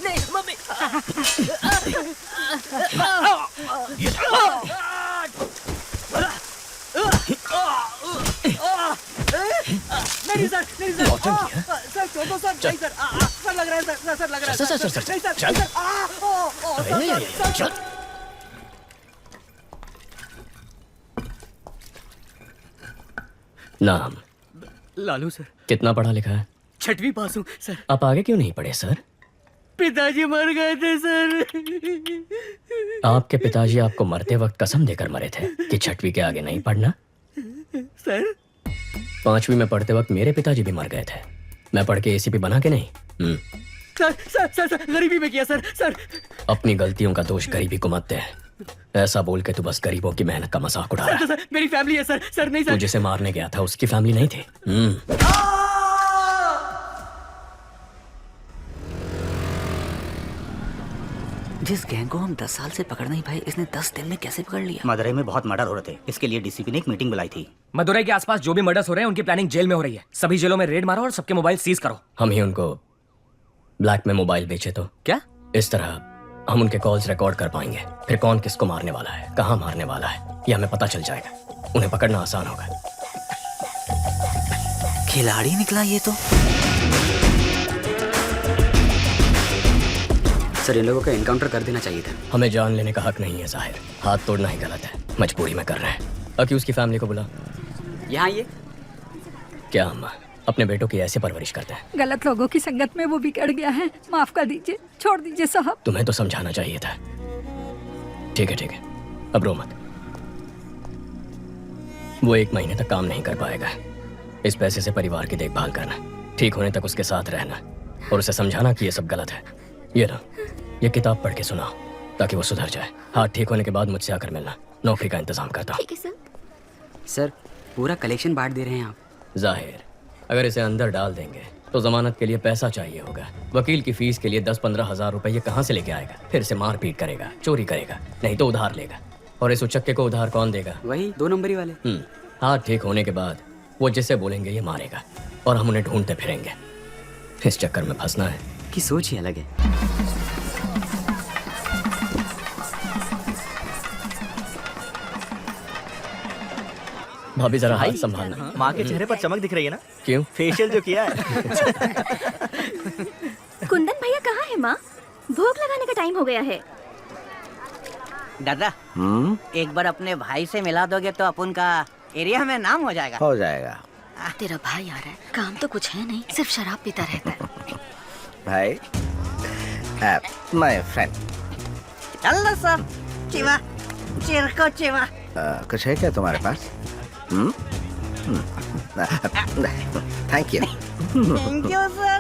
नहीं मम्मी। नहीं सर, नहीं सर। सर छोड़ो सर, नहीं सर। सर लग रहा है सर, सर लग रहा है सर। सर नहीं सर, चल। सर। नाम? लालू सर। कितना पढ़ा लिखा है? 6वीं पास हूँ सर। आप आगे क्यों नहीं पढ़े सर? पिताजी मर गए थे सर। आपके पिताजी आपको मरते वक्त कसम देकर मरे थे कि 6वीं के आगे नहीं पढ़ना। सर 5वीं में पढ़ते वक्त मेरे पिताजी भी मर गए थे। मैं पढ़ के एसीपी बना के नहीं। सर सर सर सर गरीबी में किया सर। सर अपनी गलतियों का दोष गरीबी को मत दे। ऐसा बोल के तू बस गरीबों की मेहनत का मजाक उड़ा रहा है। सर मेरी फैमिली है सर। सर नहीं तू सर। जिसे मारने गया था उसकी फैमिली नहीं थी। जिस गैंग को हम 10 साल से पकड़ नहीं पाए, इसने 10 दिन में कैसे पकड़ लिया? मदुरई में बहुत मर्डर हो रहे थे, इसके लिए डीसीपी ने एक मीटिंग बुलाई थी। मदुरई के आसपास जो भी मर्डर्स हो रहे हैं उनकी प्लानिंग जेल में हो रही है। सभी जेलों में रेड मारो और सबके मोबाइल सीज करो। हम ही उनको ब्लैक में मोबाइल बेचे तो क्या? इस तरह हम उनके कॉल्स रिकॉर्ड कर पाएंगे। फिर कौन किसको मारने वाला है, कहाँ मारने वाला है, ये हमें पता चल जाएगा। उन्हें पकड़ना आसान होगा। खिलाड़ी निकला ये तो। सर इन लोगों का एनकाउंटर कर देना चाहिए था। हमें जान लेने का हक नहीं है जाहिर। हाथ तोड़ना ही गलत है। मजबूरी में कर रहे हैं। अक्यूज की फैमिली को बुला। यहाँ ये क्या हम अपने बेटों की ऐसे परवरिश करते हैं? गलत लोगों की संगत में वो बिगड़ गया है। माफ कर दीजिए, छोड़ दीजिए साहब। तुम्हें तो समझाना चाहिए था। ठीक है, अब रो मत। वो 1 महीने तक काम नहीं कर पाएगा। इस पैसे से परिवार की देखभाल करना, ठीक होने तक उसके साथ रहना और उसे समझाना कि ये सब गलत है। ये लो, ये किताब पढ़ के सुनाओ ताकि वो सुधर जाए। हाथ ठीक होने के बाद मुझसे आकर मिलना। नौकरी का इंतजाम करता हूँ। ठीक है सर। सर पूरा कलेक्शन बांट दे रहे हैं आप। जाहिर अगर इसे अंदर डाल देंगे तो जमानत के लिए पैसा चाहिए होगा। वकील की फीस के लिए 10-15 हजार रुपए ये कहाँ से लेके आएगा? फिर से मारपीट करेगा, चोरी करेगा, नहीं तो उधार लेगा। और इस उचक्के को उधार कौन देगा? वही 2 नंबरी वाले। हाथ ठीक होने के बाद वो जिसे बोलेंगे ये मारेगा और हम उन्हें ढूंढते फिरेंगे। इस चक्कर में फंसना है की सोच ही अलग है। भाभी जरा हाथ संभालना। माँ के चेहरे पर चमक दिख रही है ना? क्यों? फेशियल जो किया है। कुंदन भैया कहाँ है माँ? भोग लगाने का टाइम हो गया है। दादा एक बार अपने भाई से मिला दोगे तो अपन का एरिया में नाम हो जाएगा। हो जाएगा। तेरा भाई आ रहा है, काम तो कुछ है नहीं, सिर्फ शराब पीता रहता है। भाई माय फ्रेंड। चल सर, चिवा चिरको चिवा। कुछ है क्या तुम्हारे पास? Thank you. Thank you sir.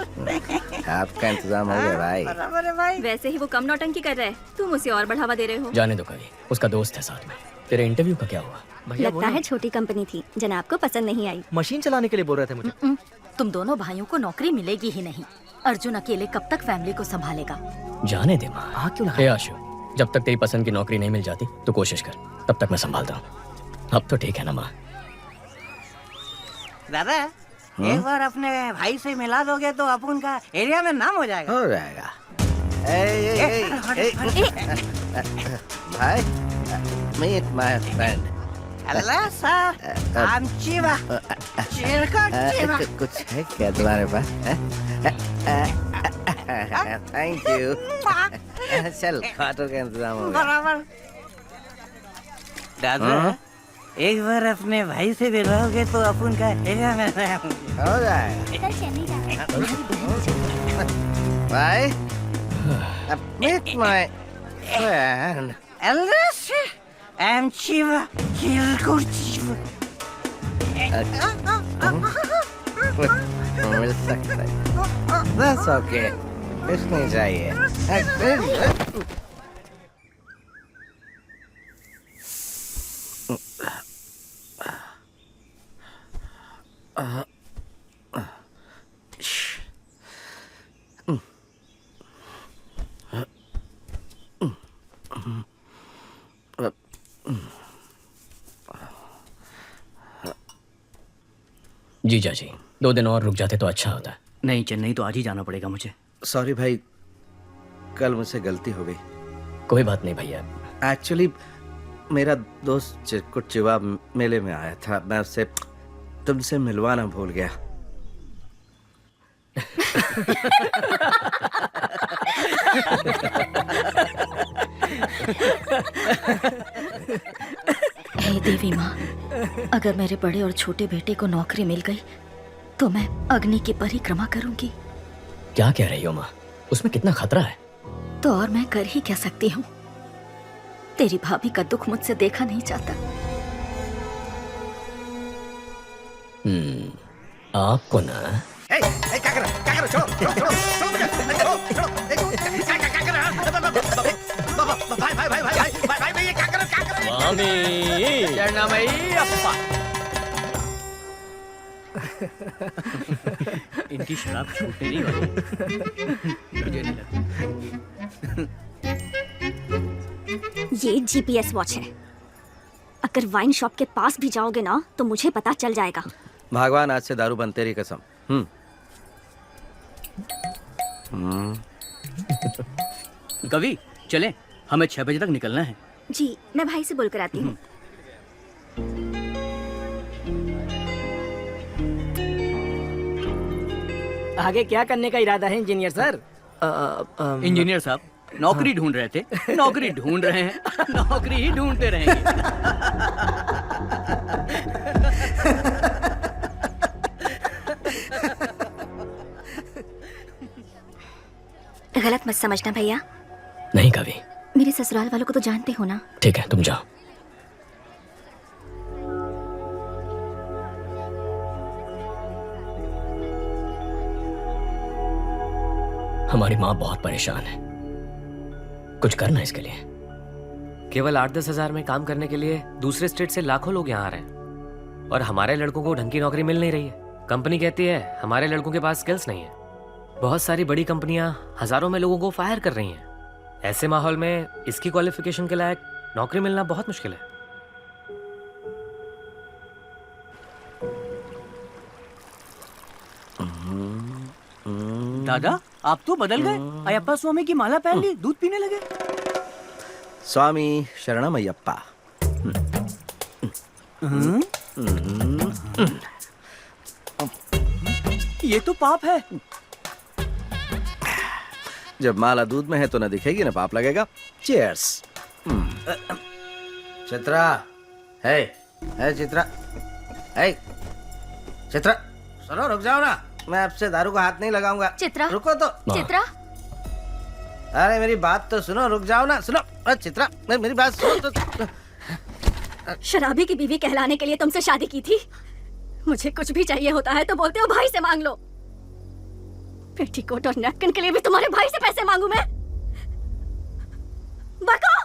आपका इंतजाम हो गया भाई। बराबर है भाई। वैसे ही वो कम नौटंकी कर रहा है, तुम उसे और बढ़ावा दे रहे हो। जाने दो कभी, उसका दोस्त है साथ में। तेरे इंटरव्यू का क्या हुआ? लगता है छोटी कंपनी थी, जनाब को पसंद नहीं आई। मशीन चलाने के लिए बोल रहे थे मुझे। तुम दोनों भाइयों को नौकरी मिलेगी ही नहीं। अर्जुन अकेले कब तक फैमिली को संभालेगा? जाने दे माँ। क्यों? आशु, जब तक तेरी पसंद की नौकरी नहीं मिल जाती तो कोशिश कर, तब तक मैं संभालता हूँ। अब तो ठीक है ना माँ? दादा एक बार अपने भाई से मिला दोगे तो अपन का एरिया में नाम हो जाएगा। हो जाएगा। भाई meet my friend. Hello sir, I am चिवा चिरको चिवा। कुछ है क्या तुम्हारे पास? Thank you. चल खाटो का इंतजाम हो गया। बराबर। दादा एक बार अपने भाई से मिलोगे तो अपन का एरिया में नाम हो जाएगा। भाई meet my friend. I am Chiva. Chiva. मिल सकता है। That's okay. कुछ नहीं चाहिए। जीजा जी 2 दिन और रुक जाते तो अच्छा होता। नहीं, चेन्नई तो आज ही जाना पड़ेगा मुझे। सॉरी भाई, कल मुझसे गलती हो गई। कोई बात नहीं भैया। एक्चुअली मेरा दोस्त चिरकुट चिवा मेले में आया था, मैं उससे तुमसे मिलवाना भूल गया। हे देवी माँ, अगर मेरे बड़े और छोटे बेटे को नौकरी मिल गई तो मैं अग्नि की परिक्रमा करूंगी। क्या कह रही हो माँ? उसमें कितना खतरा है। तो और मैं कर ही क्या सकती हूँ? तेरी भाभी का दुख मुझसे देखा नहीं जाता। आपको ना क्या कर रहा? छोड़ो छोड़ो छोड़ो छोड़ो मुझे, छोड़ो क्या कर रहा? भाई ये क्या कर रहा? स्वामी शरणमय्यप्पा। इनकी शराब छूटने नहीं वाली। मुझे नहीं लगता। ये जीपीएस वॉच है। अगर वाइन शॉप के पास भी जाओगे ना तो मुझे पता चल जाएगा। भगवान, आज से दारू बंद, तेरी कसम। कवि चले, हमें 6 बजे तक निकलना है। जी, मैं भाई से बोलकर आती हूँ। आगे क्या करने का इरादा है इंजीनियर सर? इंजीनियर साहब नौकरी ढूंढ रहे थे, नौकरी ढूंढ रहे हैं, नौकरी ही ढूंढते रहेंगे। गलत मत समझना भैया। नहीं कभी। मेरे ससुराल वालों को तो जानते हो ना। ठीक है, तुम जाओ। हमारी माँ बहुत परेशान है, कुछ करना इसके लिए। केवल 8-10 हजार में काम करने के लिए दूसरे स्टेट से लाखों लोग यहाँ आ रहे हैं और हमारे लड़कों को ढंग की नौकरी मिल नहीं रही है। कंपनी कहती है हमारे लड़कों के पास स्किल्स नहीं है। बहुत सारी बड़ी कंपनियां हजारों में लोगों को फायर कर रही हैं। ऐसे माहौल में इसकी क्वालिफिकेशन के लायक नौकरी मिलना बहुत मुश्किल है। दादा आप तो बदल गए, अयप्पा स्वामी की माला पहन ली, दूध पीने लगे। स्वामी शरणमय्यप्पा। ये तो पाप है। जब माला दूध में है तो न दिखेगी न पाप लगेगा। चीयर्स। चित्रा, है चित्रा, है चित्रा, सुनो, रुक जाओ ना। मैं आपसे दारू का हाथ नहीं लगाऊंगा। चित्रा, रुको तो। चित्रा, अरे मेरी बात तो सुनो, रुक जाओ ना। सुनो चित्रा, मेरी बात सुनो तो। शराबी की बीवी कहलाने के लिए तुमसे शादी की थी। मुझे कुछ भी चाहिए होता है तो बोलते हो भाई से मांग लो। पेटीकोट और नैपकिन के लिए भी तुम्हारे भाई से पैसे मांगू मैं? बको!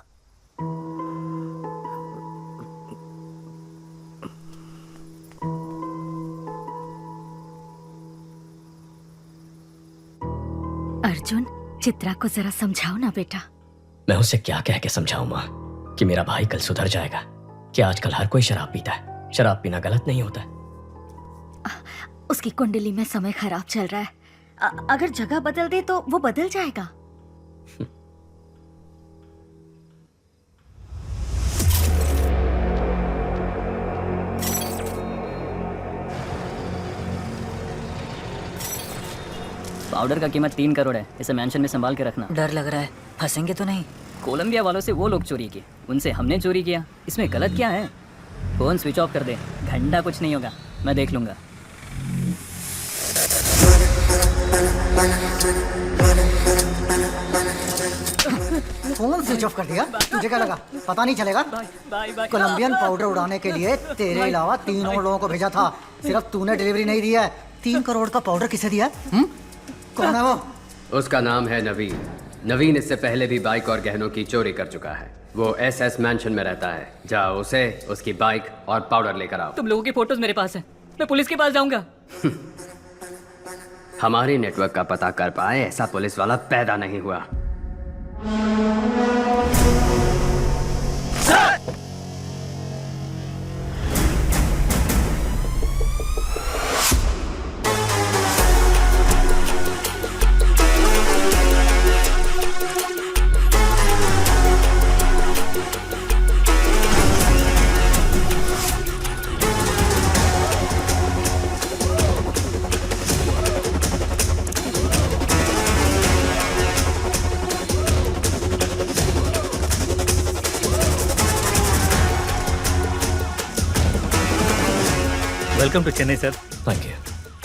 अर्जुन, चित्रा को जरा समझाओ ना बेटा। मैं उसे क्या कह के समझाऊं माँ कि मेरा भाई कल सुधर जाएगा? कि आजकल हर कोई शराब पीता है। शराब पीना गलत नहीं होता। उसकी कुंडली में समय खराब चल रहा है। अगर जगह बदल दे तो वो बदल जाएगा। पाउडर का कीमत 3 करोड़ है। इसे मेंशन में संभाल के रखना। डर लग रहा है, फंसेंगे तो नहीं? कोलंबिया वालों से वो लोग चोरी किए, उनसे हमने चोरी किया। इसमें गलत क्या है? फोन स्विच ऑफ कर दे, घंटा कुछ नहीं होगा, मैं देख लूंगा। फोन स्विच ऑफ कर दिया? तुझे क्या लगा पता नहीं चलेगा? कोलंबियन पाउडर उड़ाने के लिए तेरे अलावा 3 और लोगों को भेजा था, सिर्फ तूने डिलीवरी नहीं दी है। 3 करोड़ का पाउडर किसे दिया? कौन है वो? उसका नाम है नवीन। नवीन इससे पहले भी बाइक और गहनों की चोरी कर चुका है। वो SS मैंशन में रहता है। जाओ उसे, उसकी बाइक और पाउडर लेकर आओ। तुम लोगों की फोटोज मेरे पास है, मैं पुलिस के पास जाऊंगा। हमारी नेटवर्क का पता कर पाए ऐसा पुलिस वाला पैदा नहीं हुआ। Welcome to Chennai sir. Thank you.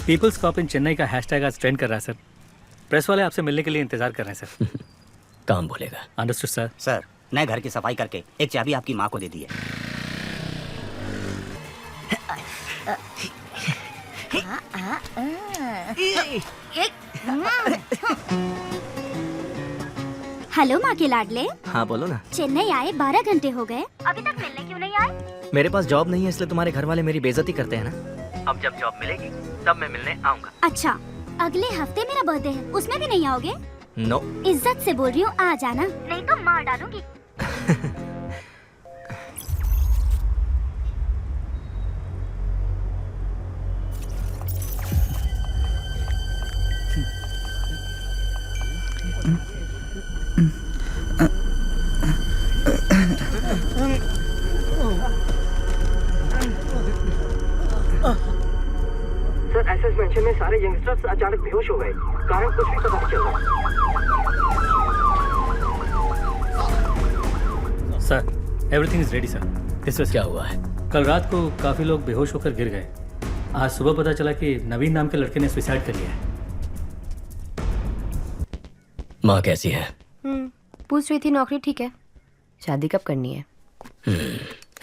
Peoples cop in Chennai का हैशटैग आज ट्रेंड कर रहा है सर। प्रेस वाले आपसे मिलने के लिए इंतजार कर रहे हैं सर। काम बोलेगा। Understood sir. सर नए घर की सफाई करके एक चाबी आपकी माँ को दे दी है। हेलो माँ के लाडले। हाँ बोलो ना। चेन्नई आए 12 घंटे हो गए, अभी तक मिलने क्यों नहीं आए? मेरे पास जॉब नहीं है इसलिए तुम्हारे घर वाले मेरी बेइज्जती करते हैं ना। अब जब जॉब मिलेगी तब मैं मिलने आऊंगा। अच्छा, अगले हफ्ते मेरा बर्थडे है, उसमें भी नहीं आओगे? नो। इज्जत से बोल रही हूँ, आ जाना, नहीं तो मार डालूंगी। सर एसएस मेंशन में सारे यंगस्टर्स अचानक बेहोश हो गए, कारण कुछ भी पता नहीं चल रहा। Sir everything is ready sir. This was क्या हुआ है? कल रात को काफी लोग बेहोश होकर गिर गए। आज सुबह पता चला कि नवीन नाम के लड़के ने सुसाइड कर लिया है। माँ कैसी है? पूछ रही थी नौकरी ठीक है, शादी कब करनी है?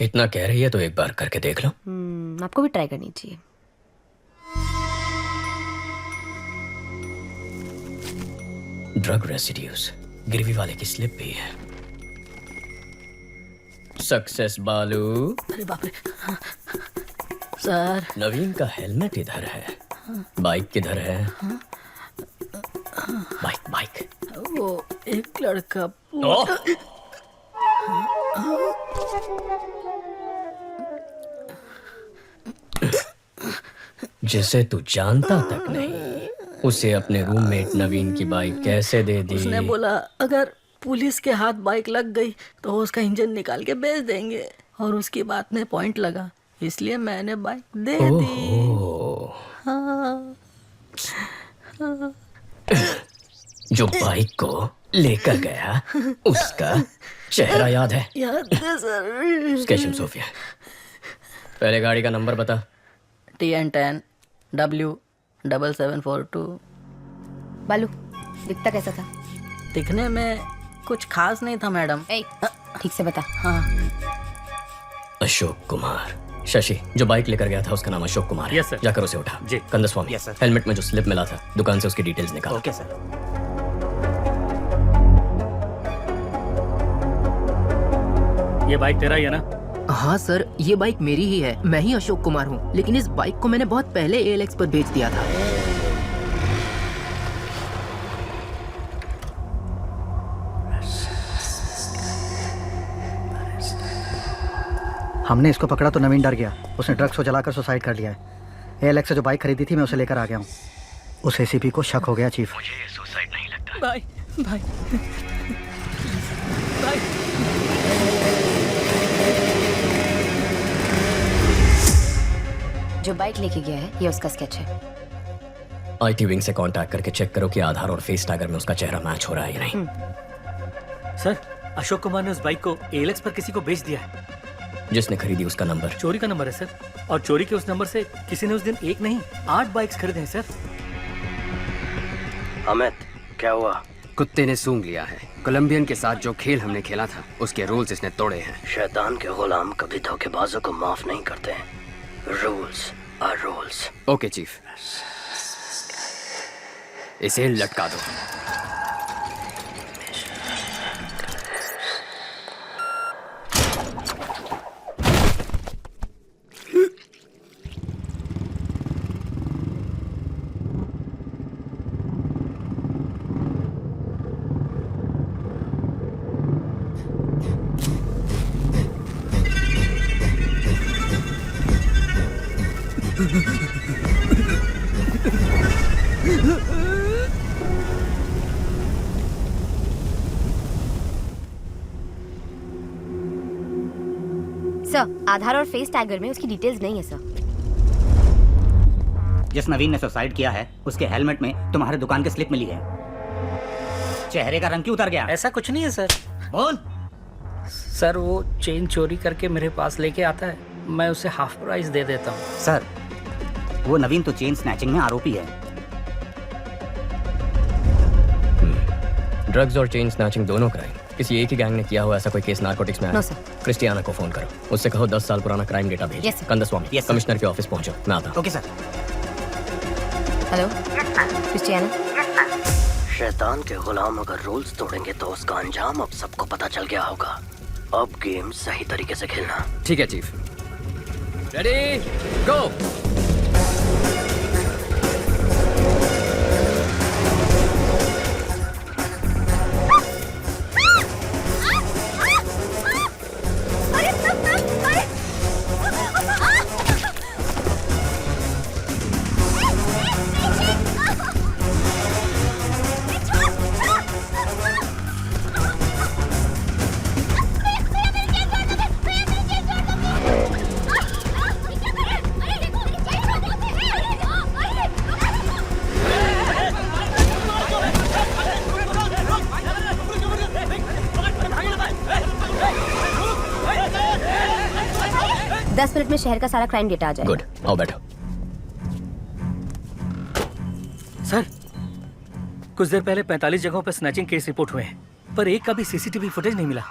इतना कह रही है तो एक बार करके देख लो। आपको भी ट्राई करनी चाहिए। ड्रग रेसिड्यूज, गिरवी वाले की स्लिप भी है। सक्सेस बालू। अरे बाप रे सर। नवीन का हेलमेट इधर है, बाइक किधर है? बाइक बाइक वो एक लड़का जिसे तू जानता तक नहीं, उसे अपने रूममेट नवीन की बाइक कैसे दे दी? उसने बोला अगर पुलिस के हाथ बाइक लग गई तो उसका इंजन निकाल के बेच देंगे, और उसकी बात में पॉइंट लगा, इसलिए मैंने बाइक दे दी। हाँ। जो बाइक को लेकर गया उसका चेहरा याद है? याद है सर। केशव सोफिया, पहले गाड़ी का नंबर बता। TN10 W7742। बालू दिखता कैसा था? दिखने में कुछ खास नहीं था मैडम। ठीक से बता। हाँ। अशोक कुमार। शशि, जो बाइक लेकर गया था उसका नाम अशोक कुमार है। Yes sir. जाकर उसे उठा। जी। Kandaswamy, yes sir. हेलमेट में जो स्लिप मिला था दुकान से उसकी डिटेल्स निकाल। Okay sir. ये बाइक तेरा ही है ना? हाँ सर, ये बाइक मेरी ही है, मैं ही अशोक कुमार हूँ, लेकिन इस बाइक को मैंने बहुत पहले ALX पर बेच दिया था। हमने इसको पकड़ा तो नवीन डर गया, उसने ड्रग्स को जलाकर सुसाइड कर लिया है। ALX से जो बाइक खरीदी थी मैं उसे लेकर आ गया हूँ। उस ACP को शक हो गया चीफ। मुझे ये सुसाइड नहीं लगता। Bye bye bye. जो बाइक लेके गया है ये उसका स्केच है। IT विंग से कांटेक्ट करके चेक करो कि आधार और फेस टैगर में उसका चेहरा मैच हो रहा है या नहीं। सर अशोक कुमार ने उस बाइक को ALX पर किसी को बेच दिया है। जिसने खरीदी उसका नंबर चोरी का नंबर है सर, और चोरी के उस नंबर से किसी ने उस दिन एक नहीं 8 बाइक्स खरीदे हैं सर। अमित, क्या हुआ? कुत्ते ने सूंघ लिया है। कोलंबियन के साथ जो खेल हमने खेला था उसके रूल्स इसने तोड़े हैं। शैतान के गुलाम कभी धोखेबाजों को माफ नहीं करते हैं। Rules are rules. Okay chief, इसे लटका दो। सर आधार और फेस टैगर में उसकी डिटेल्स नहीं है सर। जिस नवीन ने सुसाइड किया है उसके हेलमेट में तुम्हारे दुकान की स्लिप मिली है। चेहरे का रंग क्यों उतर गया? ऐसा कुछ नहीं है सर। बोल। सर वो चेन चोरी करके मेरे पास लेके आता है, मैं उसे हाफ प्राइस दे देता हूँ। सर वो नवीन तो चेन स्नैचिंग में आरोपी है। ड्रग्स और चेन स्नैचिंग दोनों क्राइम किसी एक ही गैंग ने किया हुआ ऐसा कोई केस नार्कोटिक्स में आया? No sir. क्रिस्टियाना को फोन करो, उससे कहो 10 साल पुराना क्राइम डेटा भेजो। Yes, sir. कंदस्वामी कमिश्नर के ऑफिस पहुंचो, मैं आता हूं। Okay sir. Hello Christiana. शैतान के गुलाम अगर रूल्स तोड़ेंगे तो उसका अंजाम अब सबको पता चल गया होगा। अब गेम सही तरीके से खेलना। ठीक है चीफ। रेडी गो। मिनट में शहर का सारा क्राइम डेटा आ जाएगा। गुड, आओ बैठो। सर, कुछ देर पहले 45 जगहों पर स्नैचिंग केस रिपोर्ट हुए हैं, पर एक का भी सीसीटीवी फुटेज नहीं मिला।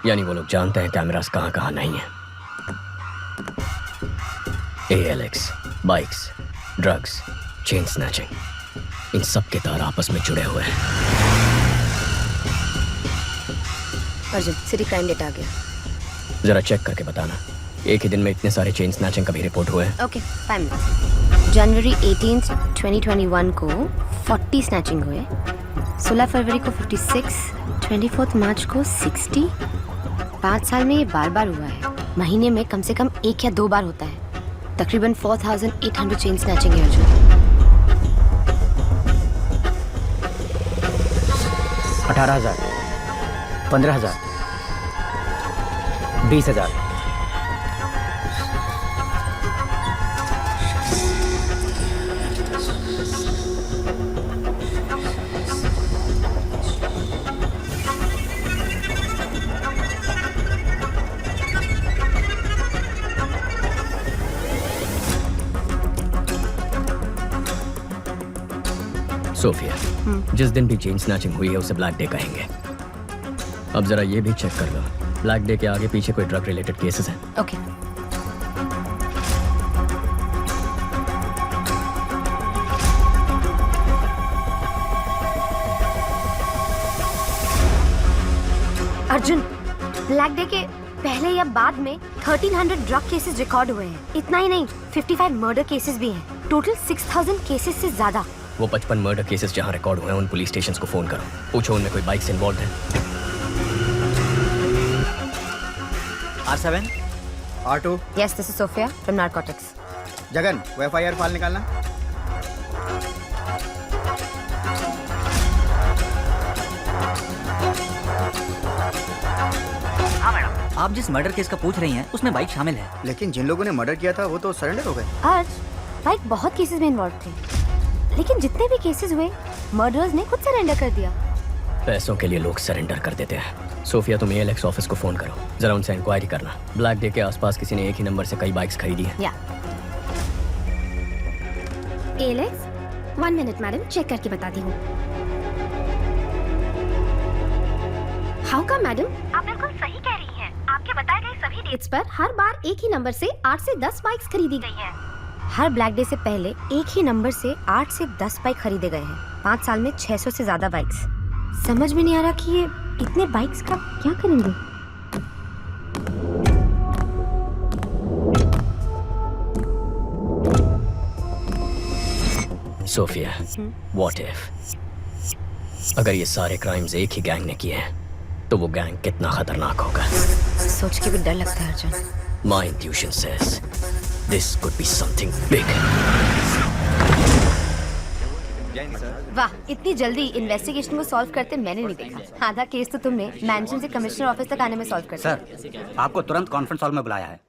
यानी वो लोग जानते हैं कैमरास कहाँ कहाँ नहीं है। ALX, bikes, drugs, chain snatching, इन सब के तार आपस में जुड़े हुए हैं। अर्जुन, सिटी क्राइम डेटा आ गया। जरा चेक करके बताना, एक ही दिन में इतने सारे चेन स्नैचिंग कभी रिपोर्ट हुए हैं? Okay, 5 minute. जनवरी 18, 2021 को 40 स्नैचिंग हुए, 16 फरवरी को 56, 24 मार्च को 60। 5 साल में ये बार बार हुआ है। महीने में कम से कम 1 या 2 बार होता है। तकरीबन 4800 चेन स्नैचिंग है अर्जुन। 18,000, 15,000, 20,000। सोफिया, जिस दिन भी चेन स्नैचिंग हुई है उसे ब्लैक डे कहेंगे। अब जरा ये भी चेक कर लो, ब्लैक डे के आगे पीछे कोई ड्रग रिलेटेड केसेस हैं? ओके। अर्जुन, ब्लैक डे के पहले या बाद में 1300 ड्रग केसेस रिकॉर्ड हुए हैं। इतना ही नहीं, 55 मर्डर केसेस भी हैं। टोटल 6000 केसेस से ज्यादा। वो 55 मर्डर केसेस जहाँ रिकॉर्ड हुए हैं उन पुलिस स्टेशंस को फोन करो, पूछो उनमें कोई बाइक से इन्वॉल्व है। R7, R2। Yes, this is Sophia from Narcotics. Jagan, वो FIR फाइल निकालना। हाँ मैडम। आप जिस मर्डर केस का पूछ रही हैं उसमें बाइक शामिल है। लेकिन जिन लोगों ने मर्डर किया था वो तो सरेंडर हो गए। आज बाइक बहुत केसेस में इन्वॉल्व थे, लेकिन जितने भी केसेस हुए मर्डरर्स ने खुद सरेंडर कर दिया। पैसों के लिए लोग सरेंडर कर देते हैं। सोफिया, तुम ALX ऑफिस को फोन करो, जरा उनसे इंक्वायरी करना। ब्लैक डे के आसपास किसी ने एक ही नंबर से कई बाइक्स खरीदी हैं। या ALX, 1 मिनट मैडम, चेक करके बताती हूँ। हाउ का मैडम? आप बिल्कुल सही कह रही हैं। आपके बताए गए सभी डेट्स पर हर बार एक ही नंबर से 8 से 10 बाइक्स खरीदी गई हैं। हर ब्लैक डे से पहले एक ही नंबर से 8 से 10 बाइक खरीदे गए हैं। 5 साल में 600 से ज्यादा बाइक्स। समझ में नहीं आ रहा कि ये इतने बाइक्स का क्या करेंगे। सोफिया, व्हाट इफ अगर ये सारे क्राइम्स एक ही गैंग ने किए हैं तो वो गैंग कितना खतरनाक होगा। सोच के भी डर लगता है Arjun. My intuition says this could be something big. वाह, इतनी जल्दी इन्वेस्टिगेशन को सॉल्व करते मैंने नहीं देखा। आधा केस तो तुमने मैंशन से कमिश्नर ऑफिस तक आने में सॉल्व कर दिया। सर, आपको तुरंत कॉन्फ्रेंस हॉल में बुलाया है।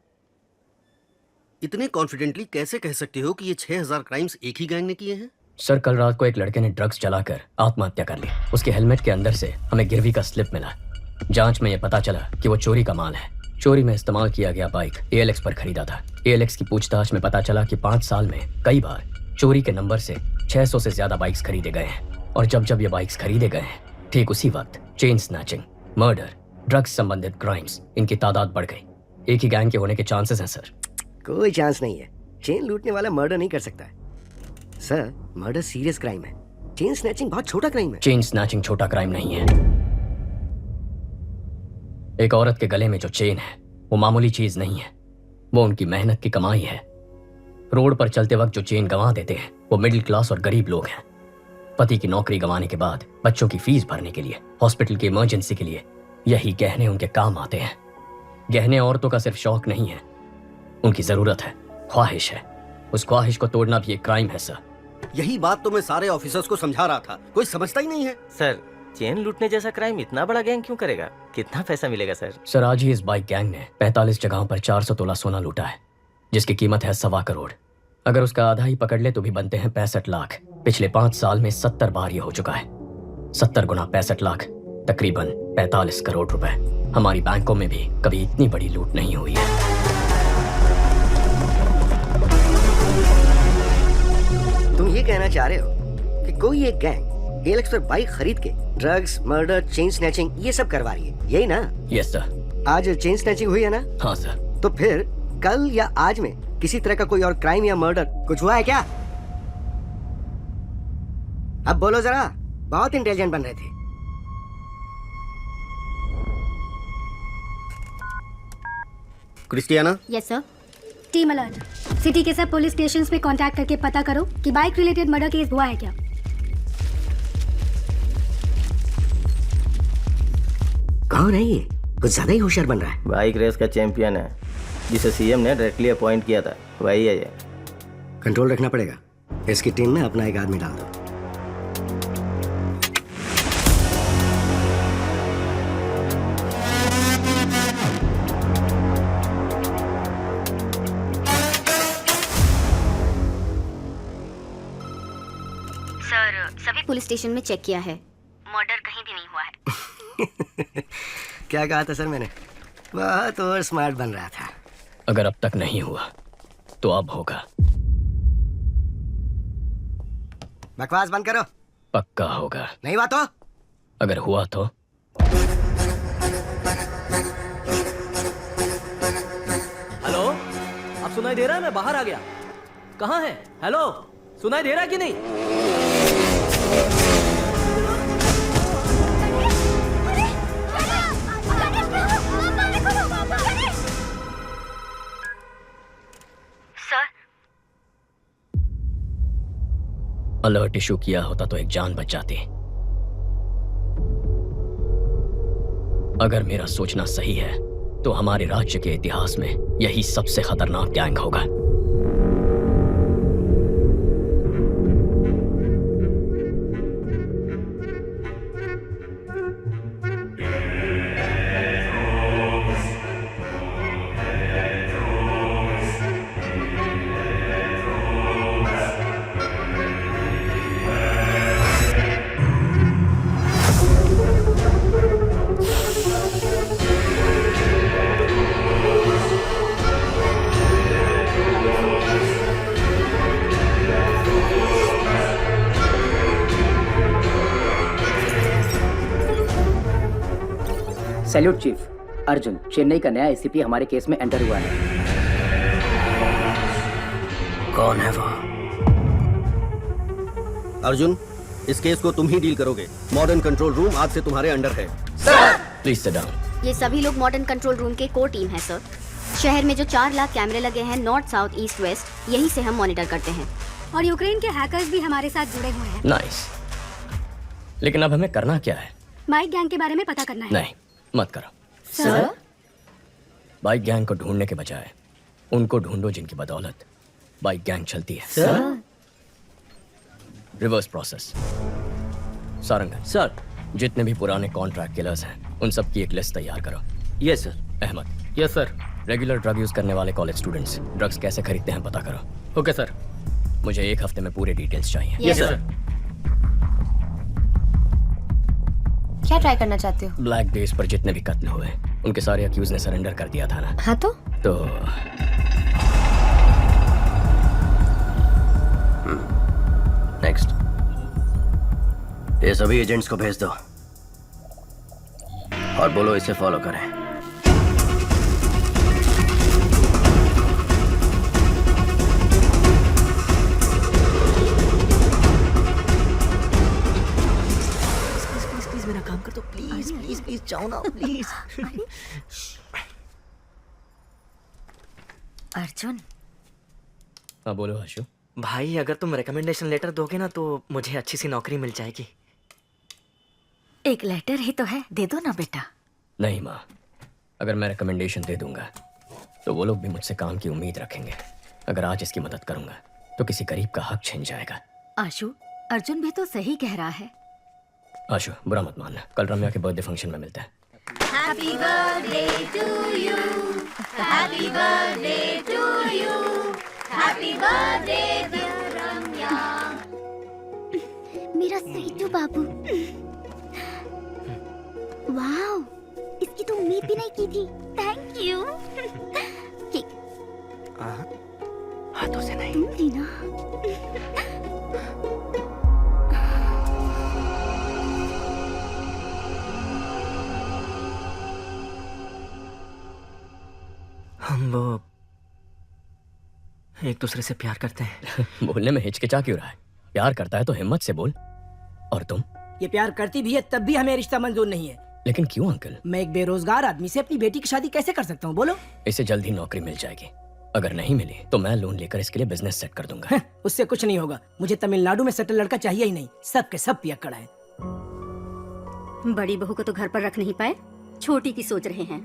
इतने कॉन्फिडेंटली कैसे कह सकते हो कि ये 6000 क्राइम्स एक ही गैंग ने किए हैं? सर, कल रात को एक लड़के ने ड्रग्स चलाकर आत्महत्या कर ली। उसके हेलमेट के अंदर से हमें गिरवी का स्लिप मिला। जांच में ये पता चला कि वो चोरी का माल है। चोरी में इस्तेमाल किया गया बाइक ALX पर खरीदा था। ALX की पूछताछ में पता चला कि 5 साल में कई बार चोरी के नंबर से 600 से ज्यादा बाइक्स खरीदे गए हैं। और जब जब ये बाइक्स खरीदे गए हैं, ठीक उसी वक्त चेन स्नैचिंग, मर्डर, ड्रग्स संबंधित क्राइम्स, इनकी तादाद बढ़ गई। एक ही गैंग के होने के चांसेस हैं सर। कोई चांस नहीं है। चेन लूटने वाला मर्डर नहीं कर सकता है सर। मर्डर सीरियस क्राइम है। चेन स्नैचिंग बहुत छोटा क्राइम है। चेन स्नैचिंग छोटा क्राइम नहीं है। एक औरत के गले में जो चेन है वो मामूली चीज नहीं है, वो उनकी मेहनत की कमाई है। रोड पर चलते वक्त जो चेन गंवा देते हैं वो मिडिल क्लास और गरीब लोग हैं। पति की नौकरी गंवाने के बाद बच्चों की फीस भरने के लिए, हॉस्पिटल की इमरजेंसी के लिए यही गहने उनके काम आते हैं। गहने औरतों का सिर्फ शौक नहीं है, उनकी जरूरत है, ख्वाहिश है। उस ख्वाहिश को तोड़ना भी एक क्राइम है सर। यही बात तो मैं सारे ऑफिसर्स को समझा रहा था, कोई समझता ही नहीं है। सर, चेन लूटने जैसा क्राइम इतना बड़ा गैंग क्यों करेगा? कितना पैसा मिलेगा सर? सर, आज ही इस बाइक गैंग ने 45 जगहों पर 400 तोला सोना लूटा है, जिसकी कीमत है 1.25 करोड़। अगर उसका आधा ही पकड़ ले तो भी बनते हैं 65 लाख। पिछले 5 साल में 70 बार ये हो चुका है। 70 गुना 65 लाख, तकरीबन 45 करोड़ रुपए। हमारी बैंकों में भी कभी इतनी बड़ी लूट नहीं हुई है। तुम ये कहना चाह रहे हो कि कोई एक गैंग ALX पर बाइक खरीद के ड्रग्स, मर्डर, चेन स्नैचिंग ये सब करवा रही है, यही ना? Yes sir. आज चेन स्नैचिंग हुई है ना? हाँ सर। तो फिर कल या आज में किसी तरह का कोई और क्राइम या मर्डर कुछ हुआ है क्या? अब बोलो जरा, बहुत इंटेलिजेंट बन रहे थे। Christiana? Yes sir. Team alert. City के सब पुलिस स्टेशंस में कांटेक्ट करके पता करो कि बाइक रिलेटेड मर्डर केस हुआ है क्या। कौन है ये? कुछ ज्यादा ही होशियार बन रहा है। बाइक रेस का चैंपियन है, जिसे सीएम ने डायरेक्टली अपॉइंट किया था, वही है ये। कंट्रोल रखना पड़ेगा। इसकी टीम में अपना एक आदमी डाल दो। सर, सभी पुलिस स्टेशन में चेक किया है, मर्डर कहीं भी नहीं हुआ है। क्या कहा था सर मैंने? बहुत और स्मार्ट बन रहा था। अगर अब तक नहीं हुआ तो अब होगा। बकवास बंद करो। पक्का होगा। नहीं हुआ तो? अगर हुआ तो? हेलो, अब सुनाई दे रहा है? मैं बाहर आ गया। कहाँ है? हेलो, सुनाई दे रहा है कि नहीं? अलर्ट इशू किया होता तो एक जान बच जाती। अगर मेरा सोचना सही है तो हमारे राज्य के इतिहास में यही सबसे खतरनाक गैंग होगा। Salute chief. अर्जुन, चेन्नई का नया एसीपी हमारे केस में एंटर हुआ है। कौन है वो? अर्जुन, इस केस को तुम ही डील करोगे। मॉडर्न कंट्रोल रूम आज से तुम्हारे अंडर है। Please sit down. ये सभी लोग मॉडर्न कंट्रोल रूम के कोर टीम है सर। शहर में जो 4 लाख कैमरे लगे हैं नॉर्थ, साउथ, ईस्ट, वेस्ट, यहीं से हम मॉनिटर करते हैं। और यूक्रेन के हैकर्स भी हमारे साथ जुड़े हुए हैं। नाइस। लेकिन अब हमें करना क्या है? बाइक गैंग के बारे में पता करना है। नहीं, मत करो सर। बाइक गैंग को ढूंढने के बजाय उनको ढूंढो जिनकी बदौलत बाइक गैंग चलती है। Sir. Reverse process. Sarangan sir, जितने भी पुराने कॉन्ट्रैक्ट किलर्स हैं उन सब की एक लिस्ट तैयार करो। Yes sir. Ahmed. Yes sir. Regular drug use करने वाले कॉलेज स्टूडेंट्स ड्रग्स कैसे खरीदते हैं पता करो। Okay sir. मुझे 1 हफ्ते में पूरे डिटेल्स चाहिए। Yes sir. क्या ट्राई करना चाहते हो? ब्लैक डेज पर जितने भी कत्ल हुए उनके सारे अक्यूज ने सरेंडर कर दिया था ना। हाँ तो नेक्स्ट, ये सभी एजेंट्स को भेज दो और बोलो इसे फॉलो करें। प्लीज मेरा काम कर दो, प्लीज प्लीज प्लीज, जाओ ना प्लीज। अर्जुन। हाँ बोलो आशु। भाई अगर तुम रिकमेंडेशन लेटर दोगे ना तो मुझे अच्छी सी नौकरी मिल जाएगी। एक लेटर ही तो है, दे दो ना बेटा। नहीं माँ, अगर मैं रिकमेंडेशन दे दूंगा तो वो लोग भी मुझसे काम की उम्मीद रखेंगे। अगर आज इसकी मदद करूंगा तो किसी गरीब का हक छिन जाएगा। आशु, अर्जुन भी तो सही कह रहा है। आशु बुरा मत मानना, कल रम्या के बर्थडे फंक्शन में मिलते हैं। Happy birthday to you. Happy birthday to you. Happy birthday dear Ramya. मेरा सही बाबू। वाओ, इसकी तो उम्मीद भी नहीं की थी। Thank you. हाथों से नहीं। तुम भी ना। हम वो एक दूसरे से प्यार करते हैं। बोलने में हिचकिचा क्यों रहा है? प्यार करता है तो हिम्मत से बोल। और तुम? ये प्यार करती भी है तब भी हमें रिश्ता मंजूर नहीं है। लेकिन क्यों अंकल? मैं एक बेरोजगार आदमी से अपनी बेटी की शादी कैसे कर सकता हूँ बोलो? इसे जल्द ही नौकरी मिल जाएगी। अगर नहीं मिली तो मैं लोन लेकर इसके लिए बिजनेस सेट कर दूंगा। उससे कुछ नहीं होगा। मुझे तमिलनाडु में सेटल लड़का चाहिए ही नहीं। सब के सब पियक्कड़ है। बड़ी बहू को तो घर पर रख नहीं पाए, छोटी की सोच रहे हैं।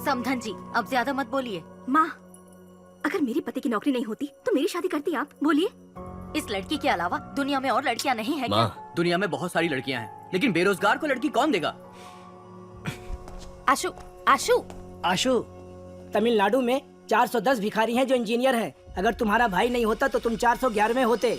समधन जी, अब ज्यादा मत बोलिए। माँ, अगर मेरे पति की नौकरी नहीं होती तो मेरी शादी करती आप? बोलिए। इस लड़की के अलावा दुनिया में और लड़कियां नहीं है क्या? दुनिया में बहुत सारी लड़कियां हैं, लेकिन बेरोजगार को लड़की कौन देगा? आशु, आशु, आशु, तमिलनाडु में 410 भिखारी हैं जो इंजीनियर हैं। अगर तुम्हारा भाई नहीं होता तो तुम 411वें होते।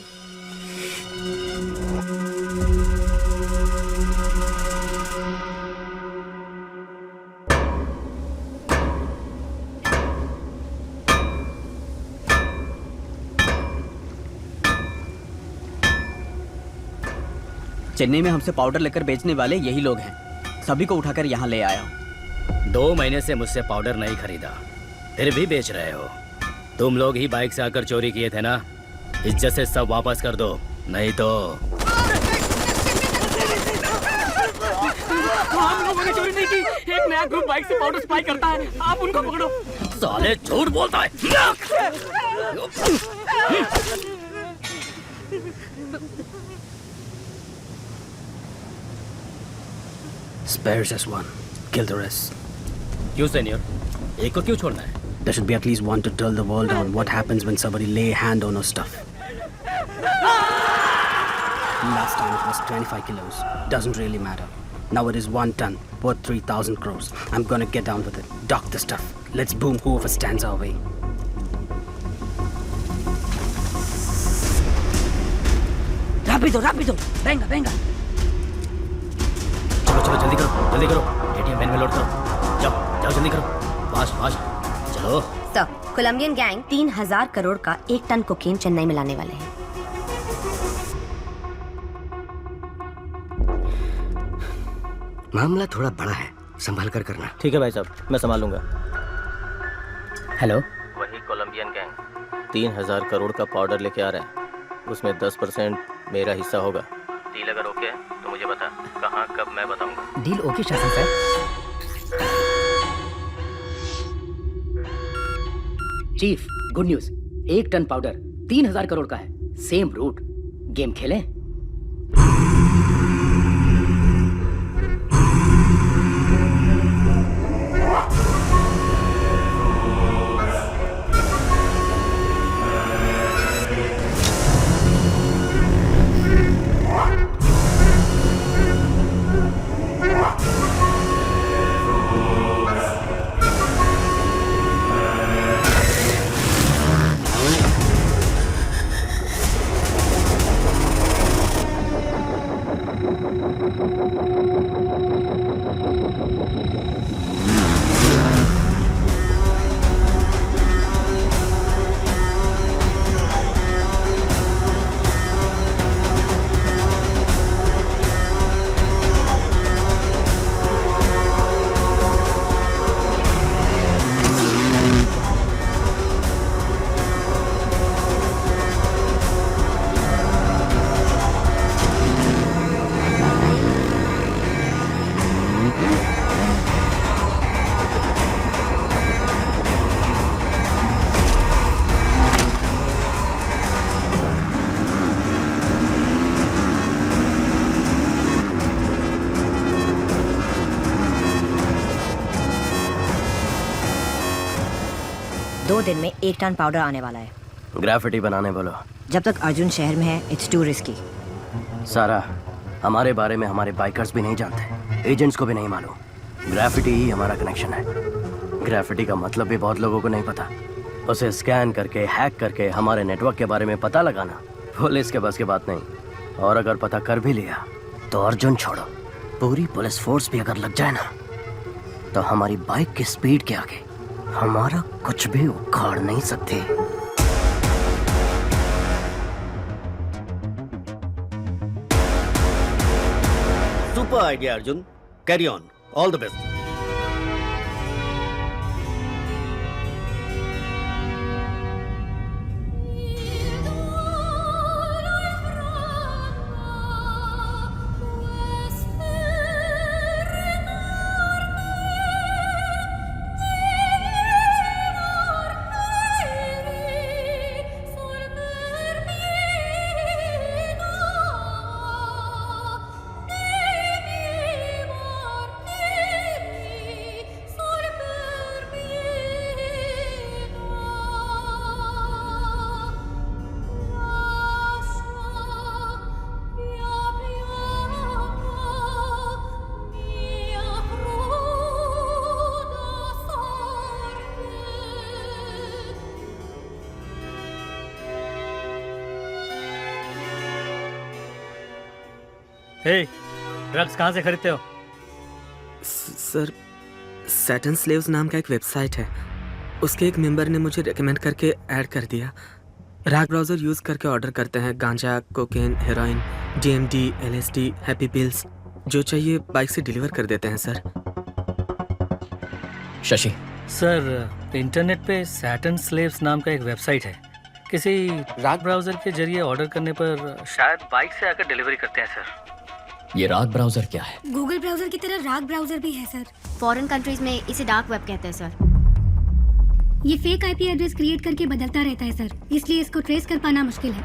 चेन्नई में हमसे पाउडर लेकर बेचने वाले यही लोग हैं। सभी को उठाकर यहाँ ले आया हूँ। 2 महीने से मुझसे पाउडर नहीं खरीदा, फिर भी बेच रहे हो। तुम लोग ही बाइक से आकर चोरी किए थे ना? इज्जत से सब वापस कर दो, नहीं तो। हम लोगों ने चोरी नहीं की। एक नया ग्रुप बाइक से पाउडर सप्लाई करता है, आप उनको पकड़ो। साले झूठ बोलता है। Spare just one. Kill the rest. क्यों सीनियर? एक को क्यों छोड़ना है? There should be at least one to tell the world on what happens when somebody lay hand on our stuff. Last time it was 25 kilos. Doesn't really matter. Now it is 1 ton, worth 3,000 crores. I'm gonna get down with it. Dock the stuff. Let's boom whoever stands our way. Rápido, rápido. Venga, venga. चलो चलो जल्दी करो, जल्दी करो। ATM van में load करो। जाओ जाओ जल्दी करो, फास्ट फास्ट चलो। सर, कोलंबियन गैंग 3000 करोड़ का 1 टन कोकेन चेन्नई में लाने वाले हैं। मामला थोड़ा बड़ा है, संभाल कर करना। ठीक है भाई साहब, मैं संभाल लूंगा। हेलो, वही कोलंबियन गैंग 3000 करोड़ का पाउडर लेके आ रहा है। उसमें 10% मेरा हिस्सा होगा। डील अगर ओके है तो मुझे बता, कहाँ कब मैं बताऊंगा। Deal okay Shasan sir. Chief, good news. 1 ton powder 3000 crore का है। Same root. गेम खेलें? 2 दिन में 1 टन पाउडर आने वाला है। ग्राफिटी बनाने बोलो। जब तक अर्जुन शहर में है, इट्स टू रिस्की। सारा, हमारे बारे में हमारे बाइकर्स भी नहीं जानते, एजेंट्स को भी नहीं मालूम। ग्राफिटी ही हमारा कनेक्शन है। ग्राफिटी का मतलब भी बहुत लोगों को नहीं पता। उसे स्कैन करके, हैक करके हमारे नेटवर्क के बारे में पता लगाना पुलिस के बस की बात नहीं। और अगर पता कर भी लिया तो अर्जुन छोड़ो, पूरी पुलिस फोर्स भी अगर लग जाए ना, तो हमारी बाइक की स्पीड के आगे हमारा कुछ भी उखाड़ नहीं सकते। Super idea Arjun, carry on, all the best. Drugs कहाँ से खरीदते हो? सर, सैटन स्लेव्स नाम का एक वेबसाइट है, उसके एक मेंबर ने मुझे रेकमेंड करके ऐड कर दिया। राग ब्राउज़र यूज़ करके ऑर्डर करते हैं गांजा, cocaine, heroin, DMD, LSD, happy pills, जो चाहिए बाइक से डिलीवर कर देते हैं सर। शशि सर, इंटरनेट पे सैटन स्लेव्स नाम का एक वेबसाइट है, किसी राग ब्राउज़र के जरिए ऑर्डर करने पर शायद बाइक से आकर डिलीवरी करते हैं सर। ये राग ब्राउजर क्या है? गूगल ब्राउजर की तरह राग ब्राउजर भी है सर। फॉरेन कंट्रीज में इसे डार्क वेब कहते हैं सर। ये फेक IP एड्रेस क्रिएट करके बदलता रहता है सर, इसलिए इसको ट्रेस कर पाना मुश्किल है।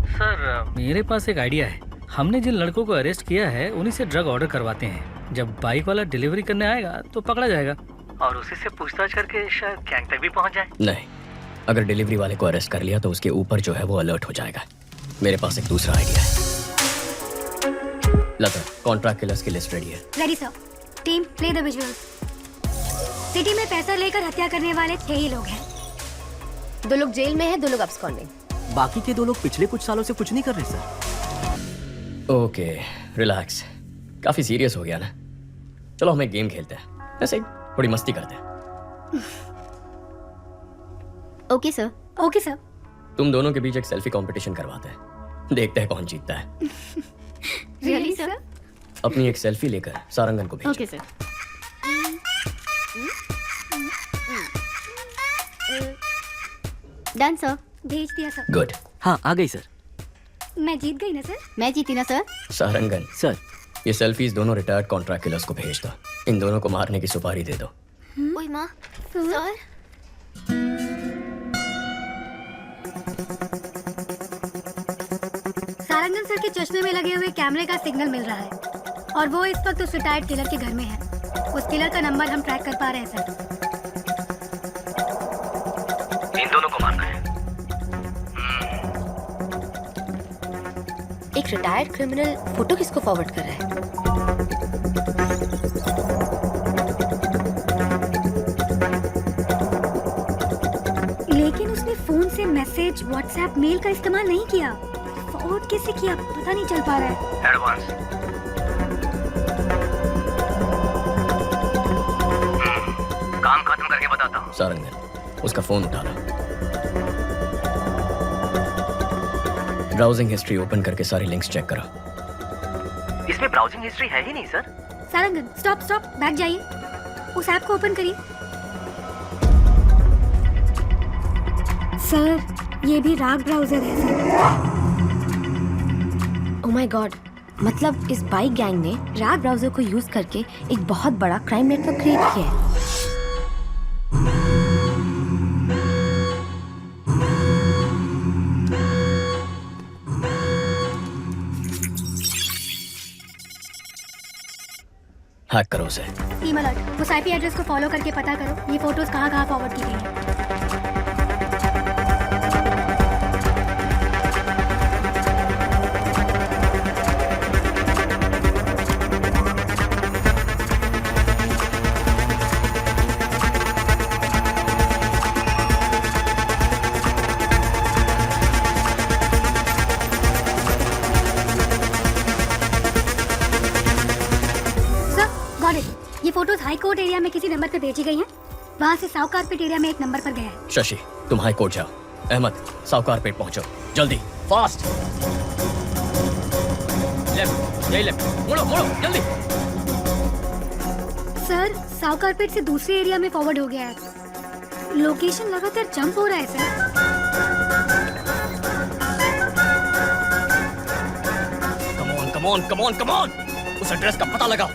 सर, मेरे पास एक आइडिया है। हमने जिन लड़कों को अरेस्ट किया है उन्हीं से ड्रग ऑर्डर करवाते हैं। जब बाइक वाला डिलीवरी करने आएगा तो पकड़ा जाएगा और उसी से पूछताछ करके शायद गैंग तक भी पहुंच जाए। नहीं, अगर डिलीवरी वाले को अरेस्ट कर लिया तो उसके ऊपर जो है वो अलर्ट हो जाएगा। मेरे पास एक दूसरा आइडिया है। लता, कॉन्ट्रैक्ट किलर्स की लिस्ट रेडी है। Ready sir. Team, play the visuals. City में पैसा लेकर हत्या करने वाले 6 ही लोग हैं। 2 लोग जेल में हैं, 2 लोग अब्सकॉन्डिंग। बाकी के 2 लोग पिछले कुछ सालों से कुछ नहीं कर रहे सर। Okay, relax. काफी सीरियस हो गया ना। चलो हम एक गेम खेलते हैं, ऐसे ही थोड़ी मस्ती करते हैं। Okay sir. Okay sir. तुम दोनों के बीच एक सेल्फी कंपटीशन करवाते हैं, देखते हैं कौन जीतता है। Really sir? अपनी एक सेल्फी लेकर सारंगन को भेजो। Okay sir. Done sir. भेज दिया सर। गुड। हाँ, आ गई सर। मैं जीत गई ना सर? मैं जीती ना सर? सारंगन सर, ये सेल्फीज दोनों रिटायर्ड कॉन्ट्रैक्ट किलर्स को भेज दो। इन दोनों को मारने की सुपारी दे दो। ओए माँ, सर। सारंगन सर के चश्मे में लगे हुए कैमरे का सिग्नल मिल रहा है और वो इस वक्त उस रिटायर्ड किलर के घर में है। उस किलर का नंबर हम ट्रैक कर पा रहे हैं सर। इन दोनों को मारना है। एक रिटायर्ड क्रिमिनल फोटो किसको फॉरवर्ड कर रहा है? लेकिन उसने फोन से मैसेज, व्हाट्सएप, मेल का इस्तेमाल नहीं किया। फॉरवर्ड कैसे किया पता नहीं चल पा रहा है। एडवांस। काम खत्म करके बताता हूँ। सारंगन, उसका फोन उठा लो। ब्राउजिंग हिस्ट्री ओपन करके सारी लिंक्स चेक करो। इसमें ब्राउजिंग हिस्ट्री है ही नहीं sir. Sarangan, stop stop, back जाइए। उस ऐप को ओपन करिए। सर, ये भी राग ब्राउजर है सर। ओह माय गॉड, मतलब इस बाइक गैंग ने राग ब्राउजर को यूज करके एक बहुत बड़ा क्राइम नेटवर्क क्रिएट किया है। हैक करो उसे। टीम अलर्ट, उस आईपी एड्रेस को फॉलो करके पता करो ये फोटोज कहाँ कहाँ फॉरवर्ड की गई हैं। ये फोटोज हाई कोर्ट एरिया में किसी नंबर पे भेजी गई हैं। वहाँ से साउथ कारपेट एरिया में एक नंबर पर गया है। शशि, तुम हाई कोर्ट जाओ। अहमद, साउथ कारपेट पहुंचो, जल्दी, फास्ट। लेफ्ट, यही लेफ्ट, मुड़ो मुड़ो, जल्दी। सर, साउथ कारपेट से दूसरे एरिया में फॉरवर्ड हो गया है। लोकेशन लगातार जंप हो रहा है sir. Come on, come on, come on, come on, उस एड्रेस का पता लगाओ।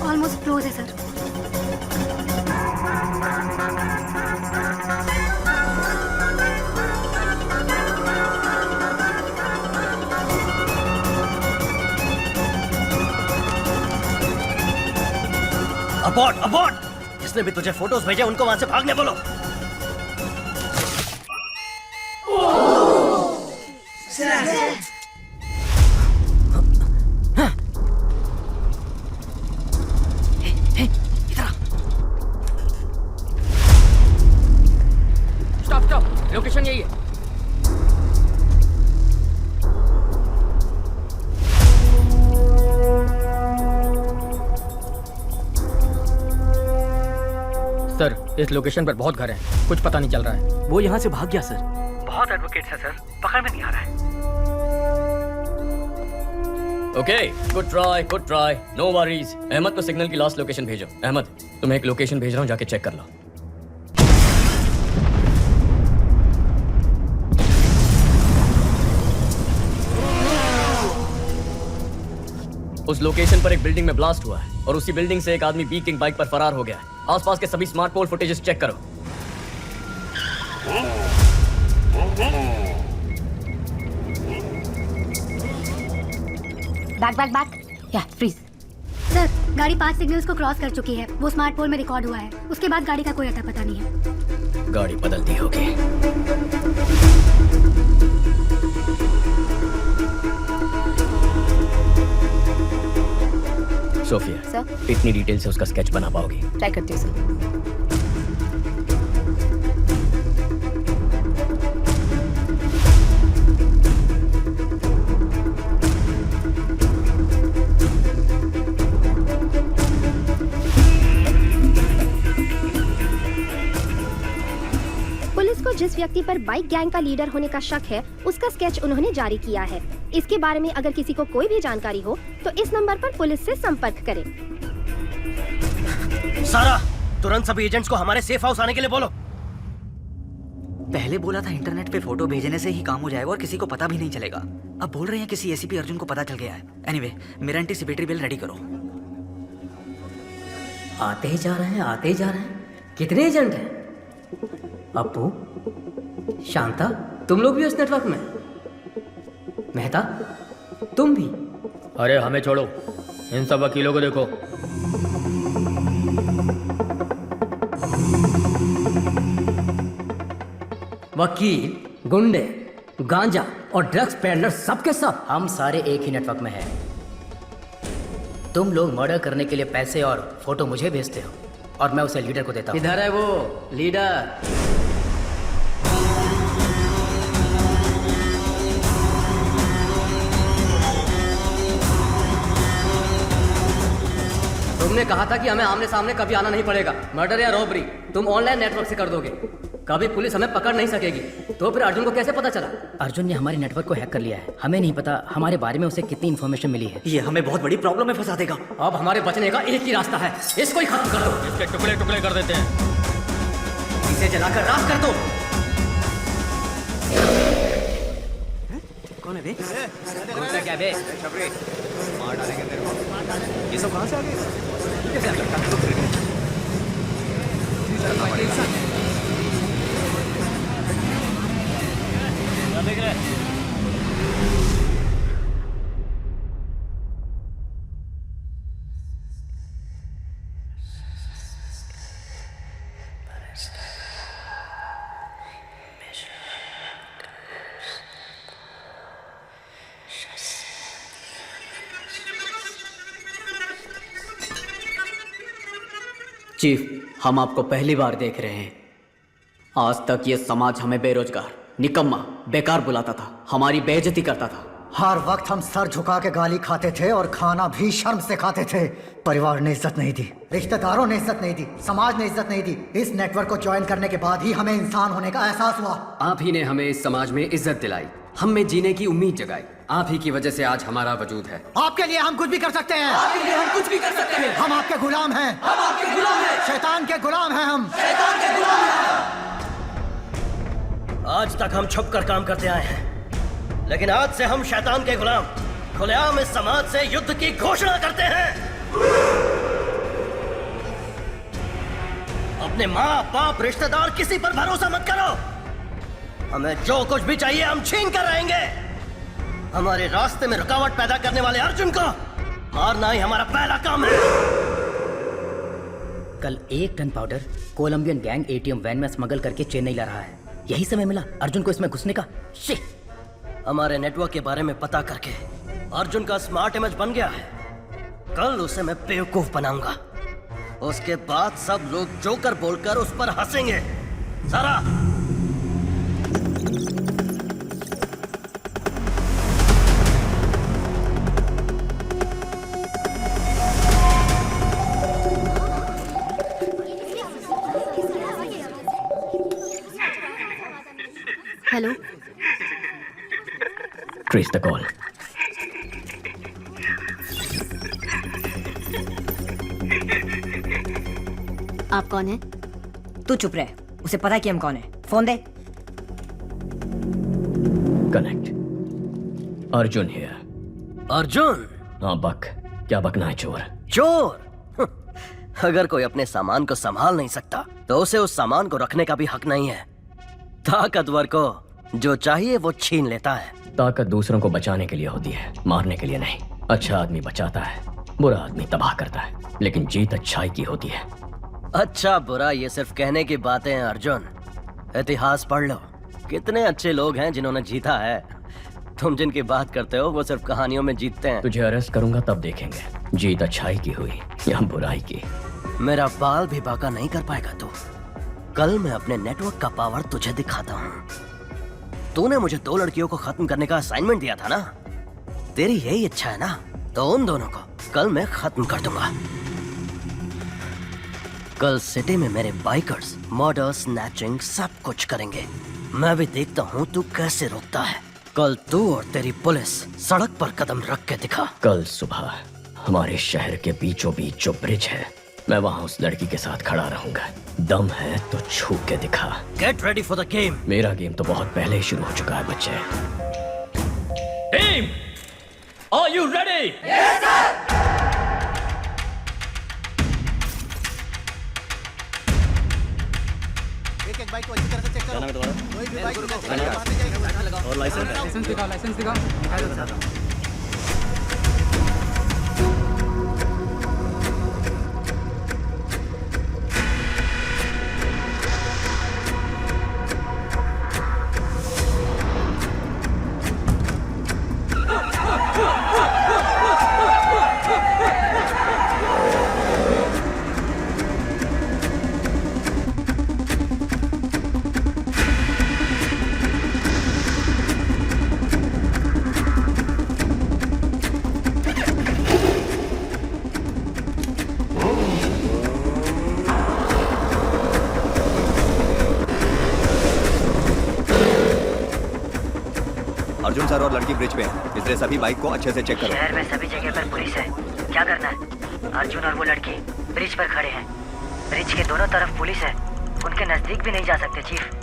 ऑलमोस्ट क्लोज है सर। अबॉर्ड, अबॉर्ड! जिसने भी तुझे फोटोज भेजे उनको वहां से भागने बोलो। स्टॉप स्टॉप, लोकेशन यही है। सर, इस लोकेशन पर बहुत घर हैं, कुछ पता नहीं चल रहा है। वो यहाँ से भाग गया सर। बहुत एडवोकेट्स हैं सर, पकड़ में नहीं आ रहा है। Okay, good try, no worries. Ahmed को सिग्नल की लास्ट लोकेशन भेजो। अहमद, तुम्हें एक लोकेशन भेज रहा हूँ, जाके चेक कर लो। उस लोकेशन पर एक बिल्डिंग में ब्लास्ट हुआ है और उसी बिल्डिंग से एक आदमी बी किंग बाइक पर फरार हो गया है। आसपास के सभी स्मार्ट पोल फुटेजेस चेक करो। बैक या फ्रीज। सर, गाड़ी 5 सिग्नल्स को क्रॉस कर चुकी है। वो स्मार्ट पोल में रिकॉर्ड हुआ है। उसके बाद गाड़ी का कोई अता पता नहीं है। गाड़ी बदलती होगी। सोफिया, सर, इतनी डिटेल से उसका स्केच बना पाओगी? ट्राई करती हूँ सर। पुलिस को जिस व्यक्ति पर बाइक गैंग का लीडर होने का शक है, उसका स्केच उन्होंने जारी किया है। इसके बारे में अगर किसी को कोई भी जानकारी हो तो इस नंबर पर पुलिस से संपर्क करें। सारा, तुरंत सभी एजेंट्स को हमारे सेफ हाउस आने के लिए बोलो। पहले बोला था इंटरनेट पे फोटो भेजने से ही काम हो जाएगा और किसी को पता भी नहीं चलेगा। अब बोल रहे हैं किसी एसीपी अर्जुन को पता चल गया है। एनीवे, मेरा एंटीसिपेटरी बिल रेडी करो। आते ही जा रहे हैं। कितने एजेंट हैं? अप्पू, शांता, तुम लोग भी इस नेटवर्क में? मेहता, तुम भी? अरे हमें छोड़ो, इन सब वकीलों को देखो। वकील, गुंडे, गांजा और ड्रग्स पेडलर सब के सब हम सारे एक ही नेटवर्क में हैं। तुम लोग मर्डर करने के लिए पैसे और फोटो मुझे भेजते हो और मैं उसे लीडर को देता हूँ। इधर है वो लीडर। तुमने कहा था कि हमें आमने सामने कभी आना नहीं पड़ेगा। मर्डर या रॉबरी तुम ऑनलाइन नेटवर्क से कर दोगे। कभी पुलिस हमें पकड़ नहीं सकेगी। तो फिर अर्जुन को कैसे पता चला? अर्जुन ने हमारे नेटवर्क को हैक कर लिया है। हमें नहीं पता हमारे बारे में उसे कितनी इन्फॉर्मेशन मिली है। ये हमें बहुत बड़ी प्रॉब्लम में फंसा देगा। अब हमारे बचने का एक ही रास्ता है, इसको ही खत्म कर दो। इसके टुकड़े टुकड़े कर देते हैं। इसे जलाकर राख कर दो। कौन है बे? क्या बे? मार डालेंगे तेरे को। ये सब कहाँ से आ गए? चीफ, हम आपको पहली बार देख रहे हैं। आज तक ये समाज हमें बेरोजगार, निकम्मा, बेकार बुलाता था, हमारी बेइज्जती करता था। हर वक्त हम सर झुका के गाली खाते थे और खाना भी शर्म से खाते थे। परिवार ने इज्जत नहीं दी, रिश्तेदारों ने इज्जत नहीं दी, समाज ने इज्जत नहीं दी। इस नेटवर्क को ज्वाइन करने के बाद ही हमें इंसान होने का एहसास हुआ। आप ही ने हमें इस समाज में इज्जत दिलाई, हम में जीने की उम्मीद जगाई। आप ही की वजह से आज हमारा वजूद है। आपके लिए हम कुछ भी कर सकते हैं। आपके लिए हम कुछ भी कर सकते हैं। हम आपके गुलाम हैं। हम आपके गुलाम हैं। शैतान के गुलाम हैं हम। शैतान के गुलाम हैं। आज तक हम छुप कर काम करते आए हैं, लेकिन आज से हम शैतान के गुलाम खुलेआम इस समाज से युद्ध की घोषणा करते हैं। अपने माँ बाप रिश्तेदार किसी पर भरोसा मत करो। हमें जो कुछ भी चाहिए हम छीन कर रहेंगे। हमारे रास्ते में रुकावट पैदा करने वाले अर्जुन को मारना ही हमारा पहला काम है। कल 1 ton powder Colombian gang ATM van में स्मगल करके चेन्नई ला रहा है। यही समय मिला अर्जुन को इसमें घुसने का। हमारे नेटवर्क के बारे में पता करके अर्जुन का स्मार्ट इमेज बन गया है। कल उसे मैं बेवकूफ बनाऊंगा। उसके बाद सब लोग जोकर बोलकर उस पर हंसेंगे। सारा हेलो, ट्रेस द कॉल। आप कौन है? तू चुप रहे, उसे पता है कि हम कौन है। Phone they. Connect. Arjun here. Arjun? हाँ बक, क्या बकना है चोर? चोर? अगर कोई अपने सामान को संभाल नहीं सकता तो उसे उस सामान को रखने का भी हक नहीं है। ताकतवर को जो चाहिए वो छीन लेता है। ताकत दूसरों को बचाने के लिए होती है, मारने के लिए नहीं। अच्छा आदमी बचाता है, बुरा आदमी तबाह करता है, लेकिन जीत अच्छाई की होती है। अच्छा बुरा ये सिर्फ कहने की बातें हैं अर्जुन। इतिहास पढ़ लो, कितने अच्छे लोग हैं जिन्होंने जीता है। तुम जिनकी बात करते हो वो सिर्फ कहानियों में जीतते हैं। तुझे अरेस्ट करूंगा तब देखेंगे जीत अच्छाई की हुई या बुराई की। मेरा बाल भी बाका नहीं कर पाएगा तू। कल मैं अपने नेटवर्क का पावर तुझे दिखाता हूँ। तूने मुझे 2 लड़कियों को खत्म करने का असाइनमेंट दिया था ना, तेरी यही इच्छा है ना, तो उन दोनों को कल मैं खत्म कर दूंगा। कल सिटी में मेरे बाइकर्स मर्डर, स्नैचिंग सब कुछ करेंगे। मैं भी देखता हूँ तू कैसे रोकता है। कल तू और तेरी पुलिस सड़क पर कदम रख के दिखा। कल सुबह हमारे शहर के बीचों बीच जो ब्रिज है, मैं वहाँ उस लड़की के साथ खड़ा रहूंगा। दम है तो छू के दिखा। Get ready for the game. मेरा गेम तो बहुत पहले ही शुरू हो चुका है बच्चे। Team, are you ready? Yes sir. एक बाइक को अच्छी तरह से चेक करो। कोई भी बाइक और लाइसेंस दिखाओ, लाइसेंस दिखाओ। अर्जुन सर और लड़की ब्रिज पे हैं, इसलिए सभी बाइक को अच्छे से चेक करो। शहर में सभी जगह पर पुलिस है, क्या करना है? अर्जुन और वो लड़की ब्रिज पर खड़े हैं। ब्रिज के दोनों तरफ पुलिस है, उनके नजदीक भी नहीं जा सकते चीफ।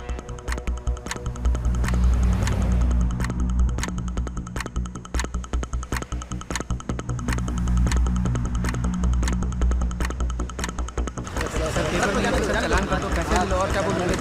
चालान कर दो, पैसे लो और क्या बोलूँगे।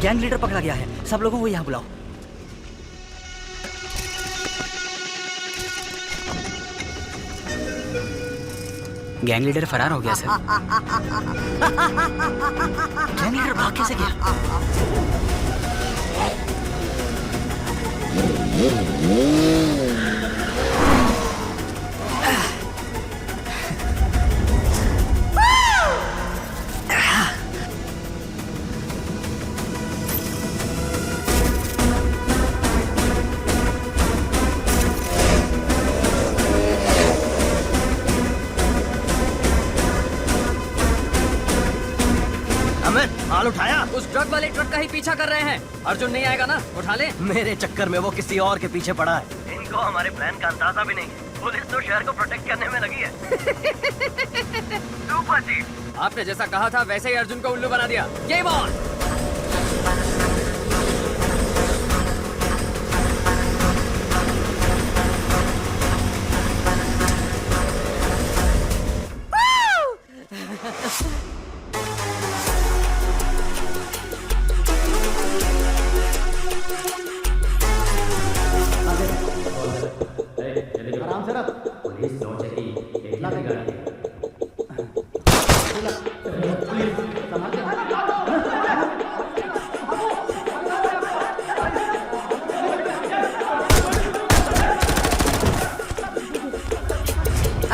गैंग लीडर पकड़ा गया है, सब लोगों को यहाँ बुलाओ। गैंग लीडर फरार हो गया सर। गैंग लीडर भाग कैसे गया? माल उठाया? उस ट्रक वाले ट्रक का ही पीछा कर रहे हैं। अर्जुन नहीं आएगा ना? उठा ले। मेरे चक्कर में वो किसी और के पीछे पड़ा है। इनको हमारे प्लान का अंदाजा भी नहीं है। पुलिस तो शहर को प्रोटेक्ट करने में लगी है। सुपर चीफ, आपने जैसा कहा था वैसे ही अर्जुन को उल्लू बना दिया। Game on.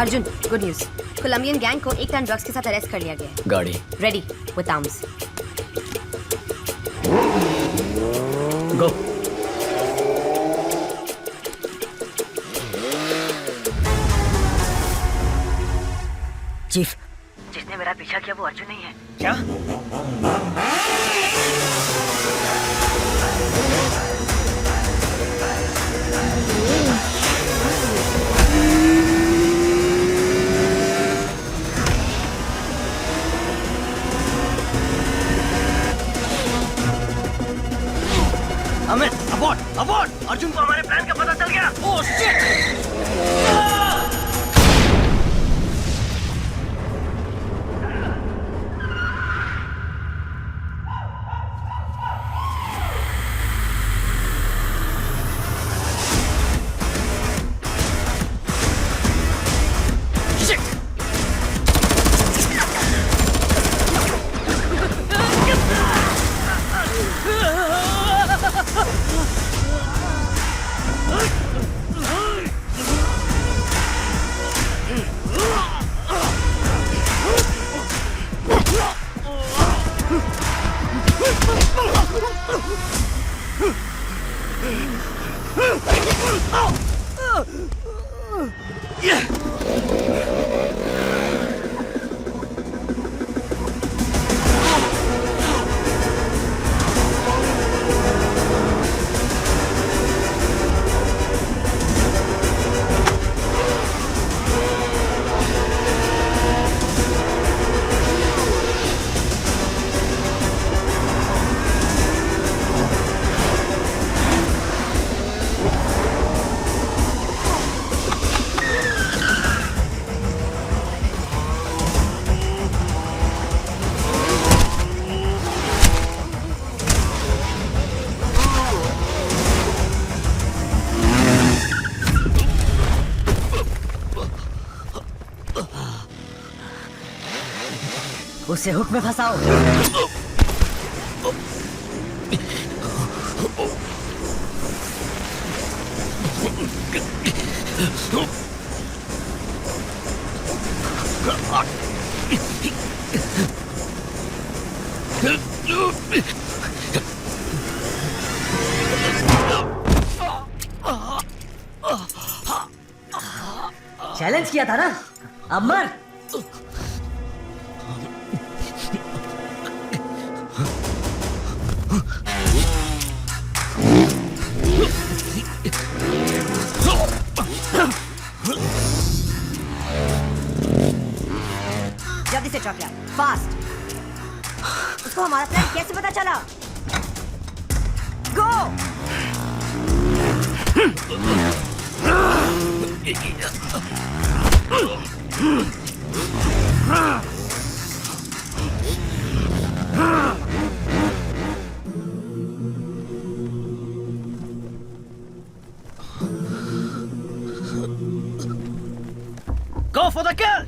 Arjun, good news. Colombian gang को 1 टन ड्रग्स के साथ अरेस्ट कर लिया गया है। गाड़ी ready with arms. Go. Chief, जिसने मेरा पीछा किया वो अर्जुन नहीं है। क्या? अमित, अबॉर्ड, अबॉर्ड! अर्जुन को हमारे प्लान का पता चल गया। Oh shit! उसे हुक में फंसाओ। चैलेंज किया था ना, अब मर। जल्दी से चौकिया, फास्ट। उसको हमारा प्लान कैसे पता चला? गो। Go for the kill!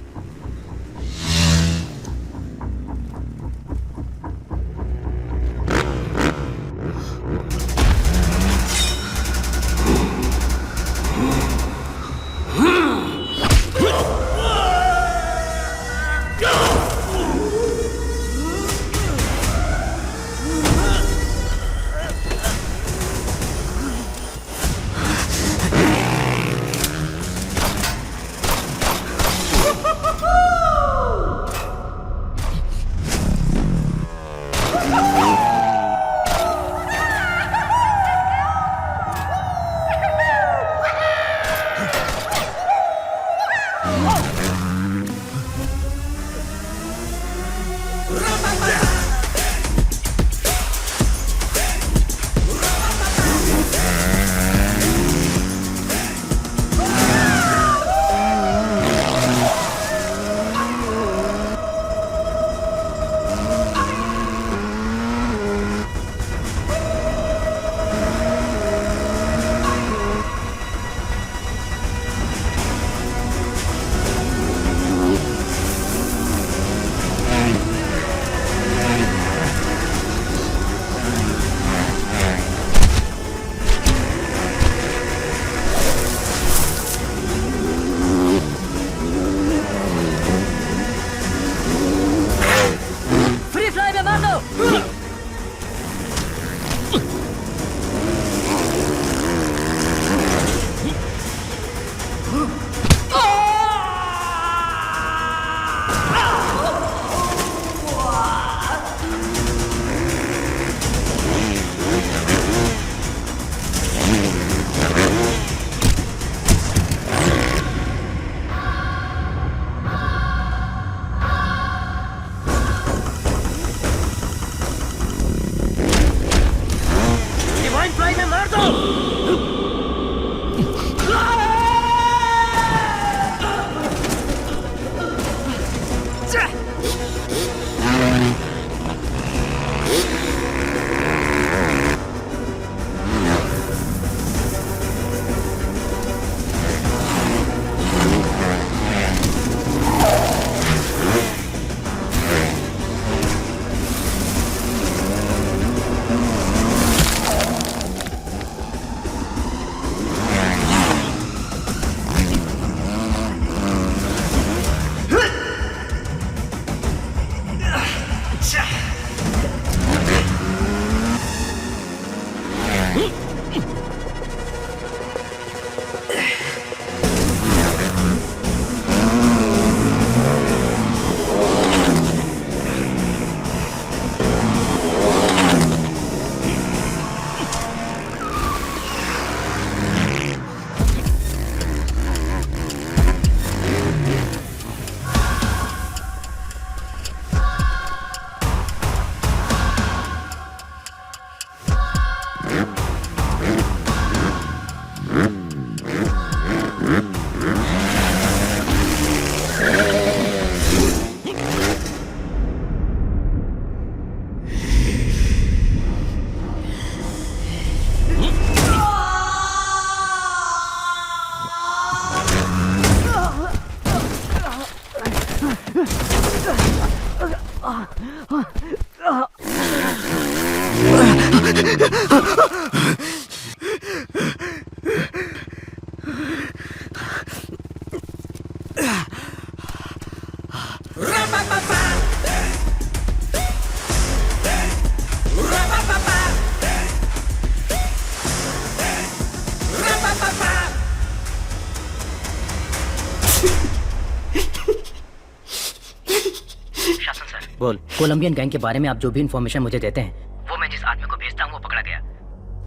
शासन सर, बोल। कोलंबियन गैंग के बारे में आप जो भी इंफॉर्मेशन मुझे देते हैं वो मैं जिस आदमी को भेजता हूँ वो पकड़ा गया।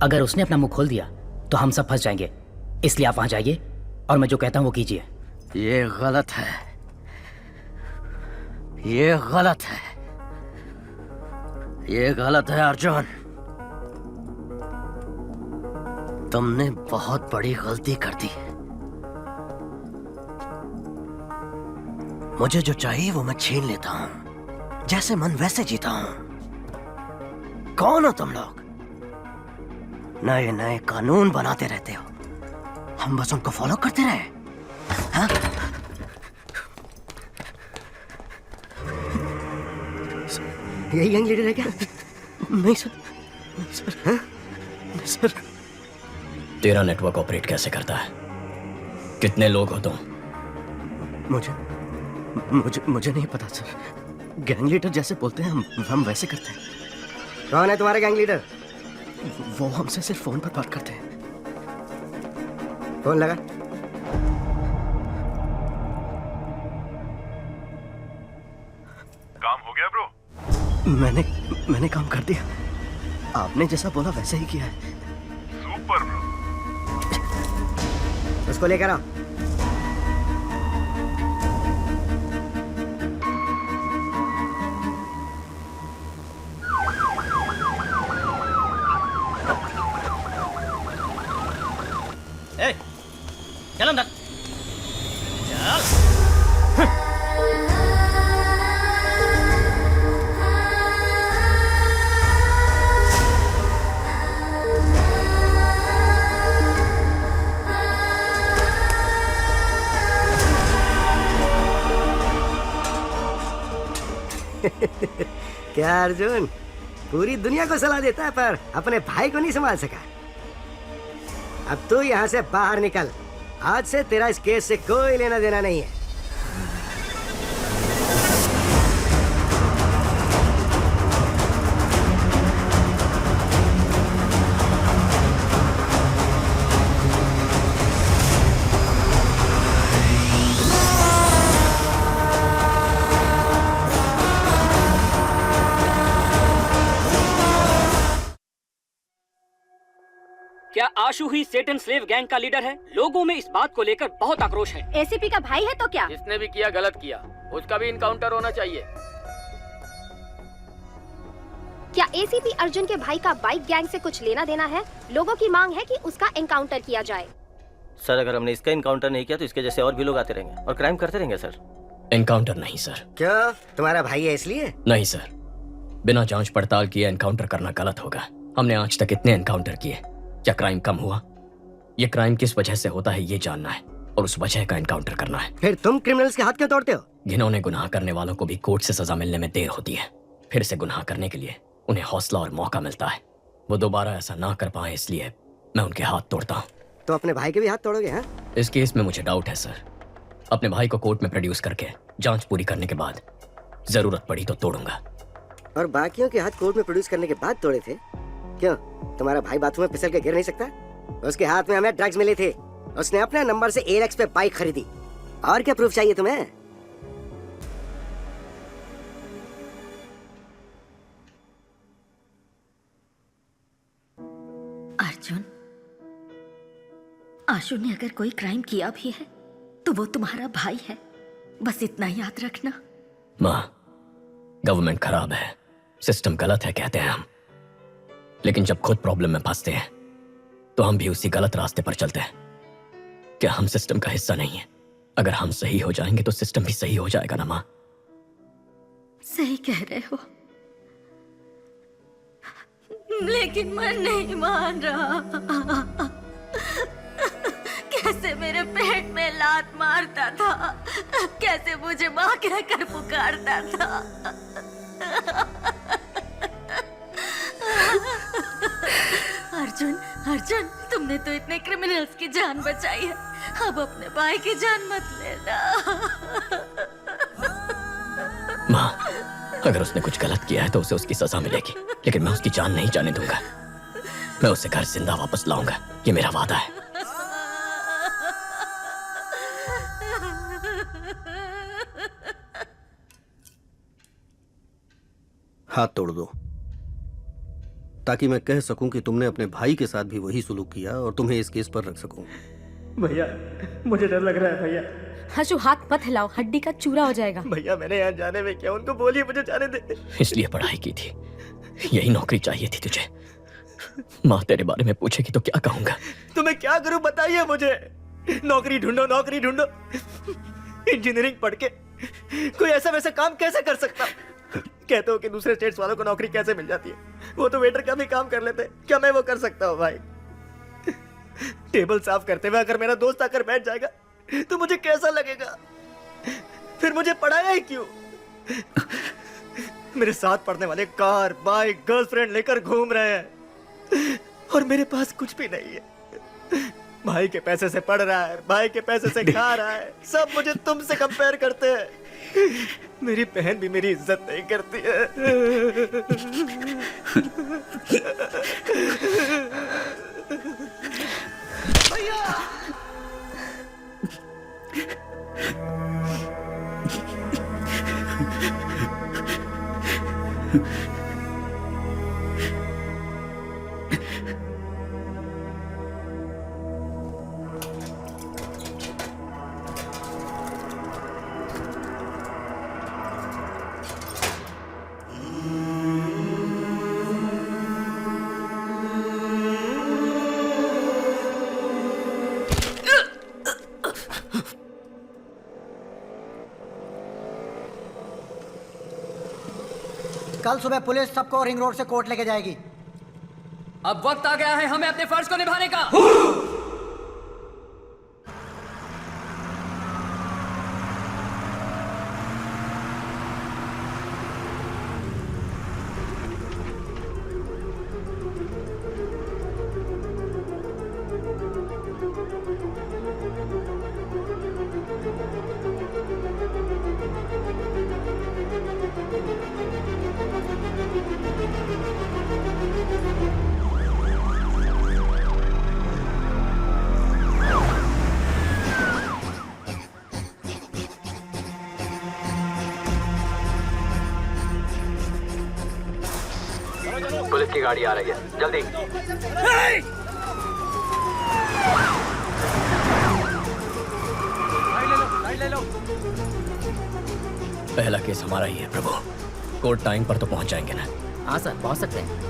अगर उसने अपना मुंह खोल दिया तो हम सब फंस जाएंगे, इसलिए आप वहां जाइए और मैं जो कहता हूँ वो कीजिए। ये गलत है, ये गलत है, ये गलत है अर्जुन। तुमने बहुत बड़ी गलती कर दी। मुझे जो चाहिए वो मैं छीन लेता हूं, जैसे मन वैसे जीता हूं। कौन हो तुम लोग? नए नए कानून बनाते रहते हो, हम बस उनको फॉलो करते रहे। हाँ? यही गैंग लीडर है क्या? नहीं सर, नहीं सर, हाँ? नहीं सर। तेरा नेटवर्क ऑपरेट कैसे करता है? कितने लोग हो तुम? मुझे नहीं पता सर। गैंग लीडर जैसे बोलते हैं हम वैसे करते हैं। कौन है तुम्हारा गैंग लीडर? वो हमसे सिर्फ फोन पर बात करते हैं। फोन लगा। काम हो गया ब्रो? मैंने काम कर दिया। आपने जैसा बोला वैसे ही किया है। Super bro. उसको लेकर आओ। चल अंदर। क्या अर्जुन, पूरी दुनिया को सलाह देता है पर अपने भाई को नहीं संभाल सका। अब तू यहाँ से बाहर निकल। आज से तेरा इस केस से कोई लेना देना नहीं है। क्या आशु ही सेटन स्लेव गैंग का लीडर है? लोगों में इस बात को लेकर बहुत आक्रोश है। एसीपी का भाई है तो क्या? जिसने भी किया गलत किया, उसका भी इनकाउंटर होना चाहिए। क्या एसीपी अर्जुन के भाई का बाइक गैंग से कुछ लेना देना है? लोगों की मांग है कि उसका एनकाउंटर किया जाए। सर, अगर हमने इसका इनकाउंटर नहीं किया तो इसके जैसे और भी लोग आते रहेंगे और क्राइम करते रहेंगे सर। एनकाउंटर नहीं सर। क्यों? तुम्हारा भाई है इसलिए? नहीं सर, बिना जांच पड़ताल किए एनकाउंटर करना गलत होगा। हमने आज तक इतने एनकाउंटर किए, क्या क्राइम कम हुआ? ये क्राइम किस वजह से होता है ये जानना है और उस वजह का एनकाउंटर करना है। फिर तुम क्रिमिनल्स के हाथ क्यों तोड़ते हो? घिनौने गुनाह करने वालों को भी कोर्ट से सजा मिलने में देर होती है। फिर से गुनाह करने के लिए उन्हें हौसला और मौका मिलता है। वो दोबारा ऐसा ना कर पाए इसलिए मैं उनके हाथ तोड़ता हूँ। तो अपने भाई के भी हाथ तोड़ोगे? हाँ? इस केस में मुझे डाउट है सर। अपने भाई को कोर्ट में प्रोड्यूस करके जांच पूरी करने के बाद जरूरत पड़ी तो तोड़ूंगा। और बाकियों के हाथ कोर्ट में प्रोड्यूस करने के बाद तोड़े थे? क्यों? तुम्हारा भाई बाथरूम में फिसल के गिर नहीं सकता? उसके हाथ में हमें ड्रग्स मिले थे। उसने अपने नंबर से एलेक्स पे बाइक खरीदी। और क्या प्रूफ चाहिए तुम्हें? अर्जुन, आशु ने अगर कोई क्राइम किया भी है तो वो तुम्हारा भाई है, बस इतना याद रखना। माँ, गवर्नमेंट खराब है, सिस्टम गलत है कहते हैं हम, लेकिन जब खुद प्रॉब्लम में फंसते हैं तो हम भी उसी गलत रास्ते पर चलते हैं। क्या हम सिस्टम का हिस्सा नहीं है? अगर हम सही हो जाएंगे तो सिस्टम भी सही हो जाएगा ना माँ? सही कह रहे हो, लेकिन मन नहीं मान रहा। कैसे मेरे पेट में लात मारता था, कैसे मुझे माँ कहकर पुकारता था। अर्जुन, अर्जुन, तुमने तो इतने क्रिमिनल्स की जान बचाई है, अब अपने भाई की जान मत लेना। माँ, अगर उसने कुछ गलत किया है तो उसे उसकी सजा मिलेगी, लेकिन मैं उसकी जान नहीं जाने दूंगा। मैं उसे घर जिंदा वापस लाऊंगा, ये मेरा वादा है। हाथ तोड़ दो, ताकि मैं कह सकूं कि तुमने अपने भाई के साथ भी वही सुलूक किया और तुम्हें इस केस पर रख सकूं। भैया मुझे डर लग रहा है भैया। हशु हाथ मत हिलाओ, हड्डी का चूरा हो जाएगा। भैया मैंने यहाँ जाने में क्या, उनको बोलिए मुझे जाने दे। इसलिए पढ़ाई की थी, यही नौकरी चाहिए थी तुझे। माँ तेरे बारे में पूछेगी तो क्या कहूंगा? तो मैं क्या करूं बताइए मुझे। नौकरी ढूंढो, नौकरी ढूंढो। इंजीनियरिंग पढ़ के कोई ऐसा वैसा काम कैसे कर सकता? कहते हो कि दूसरे स्टेट्स वालों को नौकरी कैसे मिल जाती है, वो तो वेटर का भी काम कर लेते, क्या मैं वो कर सकता हूँ भाई? टेबल साफ करते हुए अगर मेरा दोस्त आकर बैठ जाएगा तो मुझे कैसा लगेगा? फिर मुझे पढ़ाया ही क्यों? मेरे साथ पढ़ने वाले कार, बाइक, गर्लफ्रेंड लेकर घूम रहे हैं और मेरे पास कुछ भी नहीं है। भाई के पैसे से पढ़ रहा है, भाई के पैसे से खा रहा है, सब मुझे तुमसे कंपेयर करते हैं। मेरी बहन भी मेरी इज्जत नहीं करती है। भैया कल सुबह पुलिस सबको रिंग रोड से कोर्ट लेके जाएगी। अब वक्त आ गया है हमें अपने फर्ज को निभाने का। पुलिस की गाड़ी आ रही है, जल्दी। ले लो। पहला केस हमारा ही है प्रभु। कोर्ट टाइम पर तो पहुंच जाएंगे ना? हाँ सर, पहुंच सकते हैं।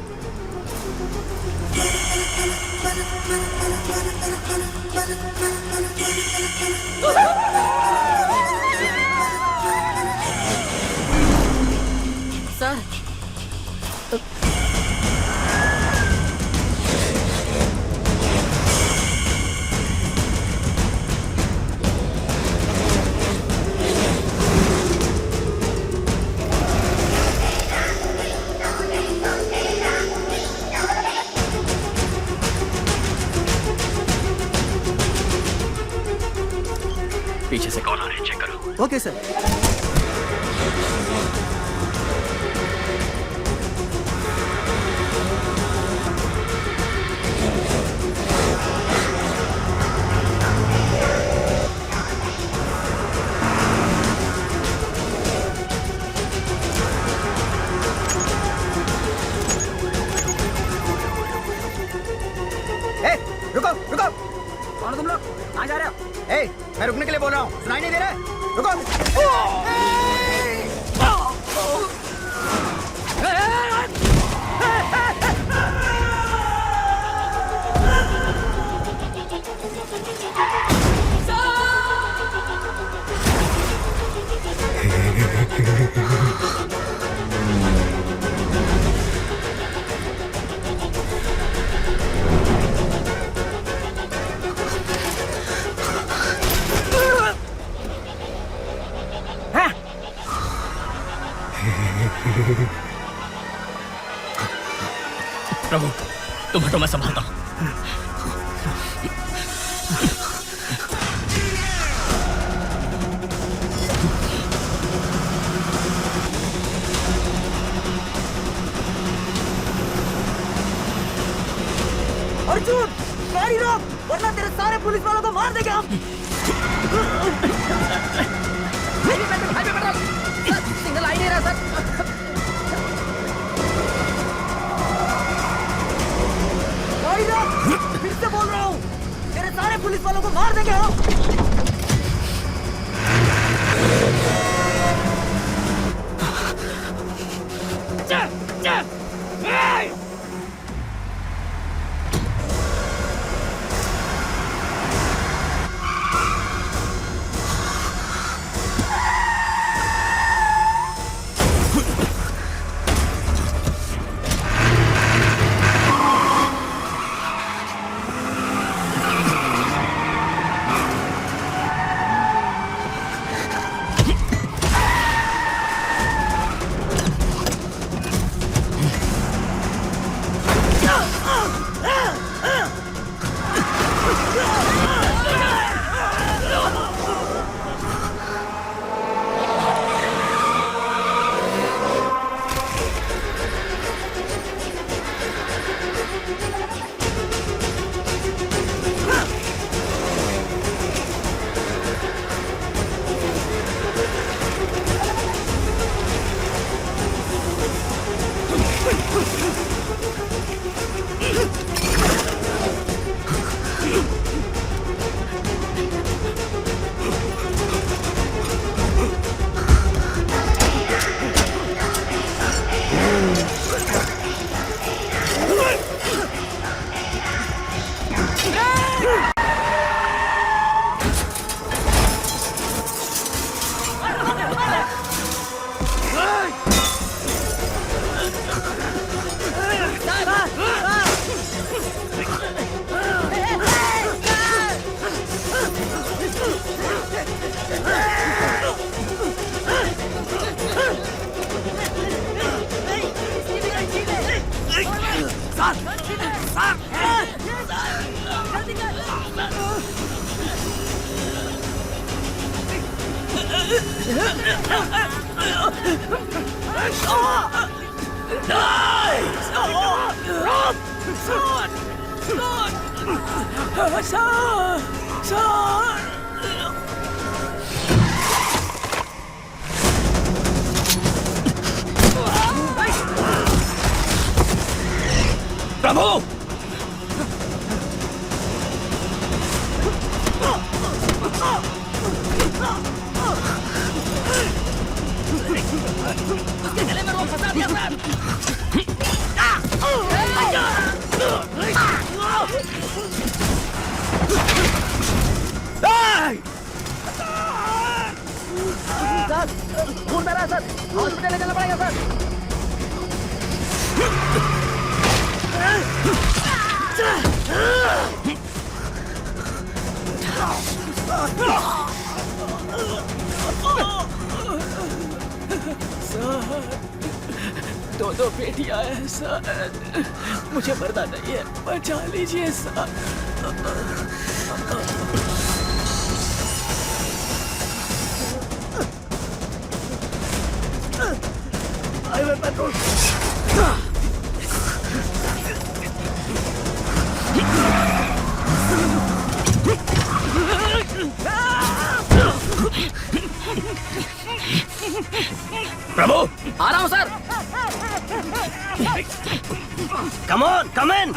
सर पीछे से कॉल आ रहे हैं, चेक करो। Okay sir. रुको रुको, कौन हो तुम लोग? कहाँ जा रहे हो? ए, मैं रुकने के लिए बोल रहा हूँ, सुनाई नहीं दे रहा है? रुको। प्रभु, तुम हटो, मैं संभालता हूँ। अर्जुन, गाड़ी रोक, वरना तेरे सारे पुलिस वालों को मार देंगे हम। सिग्नल आ ही नहीं रहा सर। पुलिस वालों को मार देंगे हम। प्रभु उसके गले में रोक फंसा दिया सर खून बह रहा है सर हॉस्पिटल ले चलना पड़ेगा सर दो बेटियां हैं सर, मुझे मरना नहीं है, बचा लीजिए सर। हाईवे पेट्रोल प्रभु आ रहा हूं सर। कम ऑन कम इन।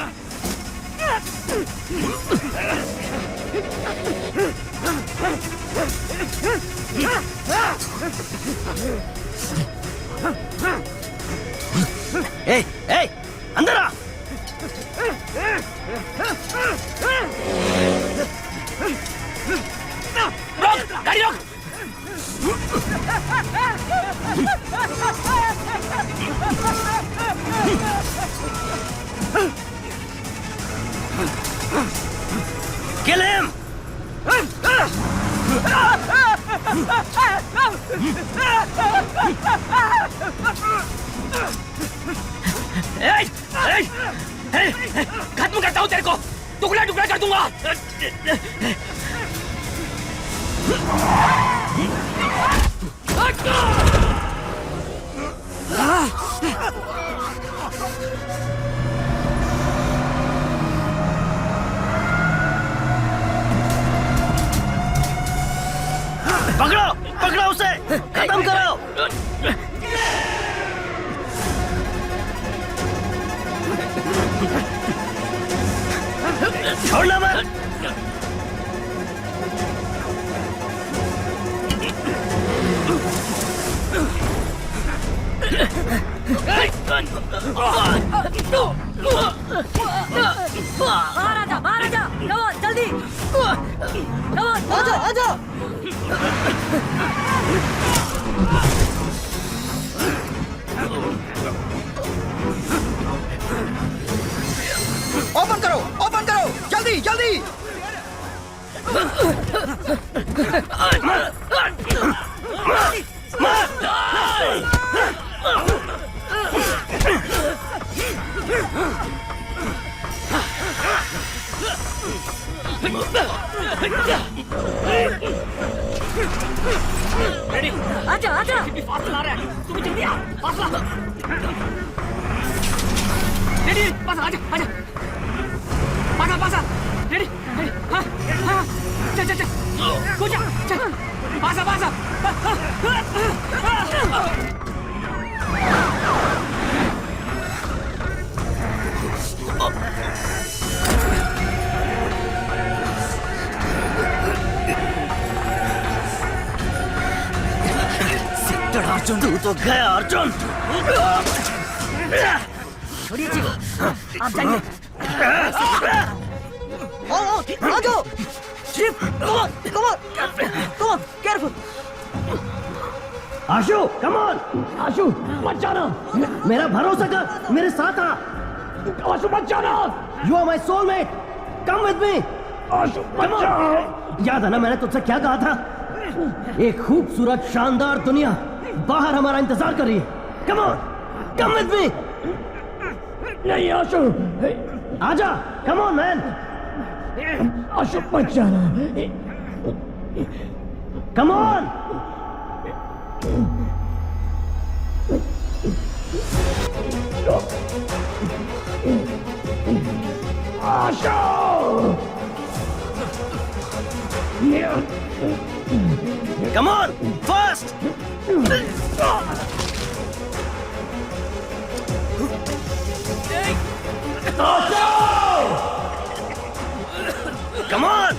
ए ए अंदर आ। रोक गाड़ी रोक। Kill him! खत्म करता हूं तेरे को, टुकड़ा टुकड़ा कर दूंगा। पकड़ो पकड़ो उसे, खत्म करो। छोड़ना मत। आजा आजा। ओपन करो, ओपन करो, जल्दी जल्दी। रेडी, आजा आजा। फास्ट ला रहा है, तुम जल्दी आ, फास्ट ला। रेडी, पास आजा आजा, पासा पासा, रेडी, हाँ हाँ, चल चल चल, कुछ चल, पासा पासा। अर्जुन, तू तो गया अर्जुन। छोड़िए चीफ, आप जाइए। आ जाओ chief, come on careful. Ashu come on, Ashu मत जाना, मेरा भरोसा कर, मेरे साथ आ। आशु मत जाना, you are my soulmate, come with me. Ashu मत जाना। याद है ना मैंने तुझसे क्या कहा था? एक खूबसूरत शानदार दुनिया बाहर हमारा इंतजार कर रही है। Come on, come with me. नहीं आशु, आजा, कम ऑन मैन। आशु मत जाना, come on. Ashu, come on, fast! Come on!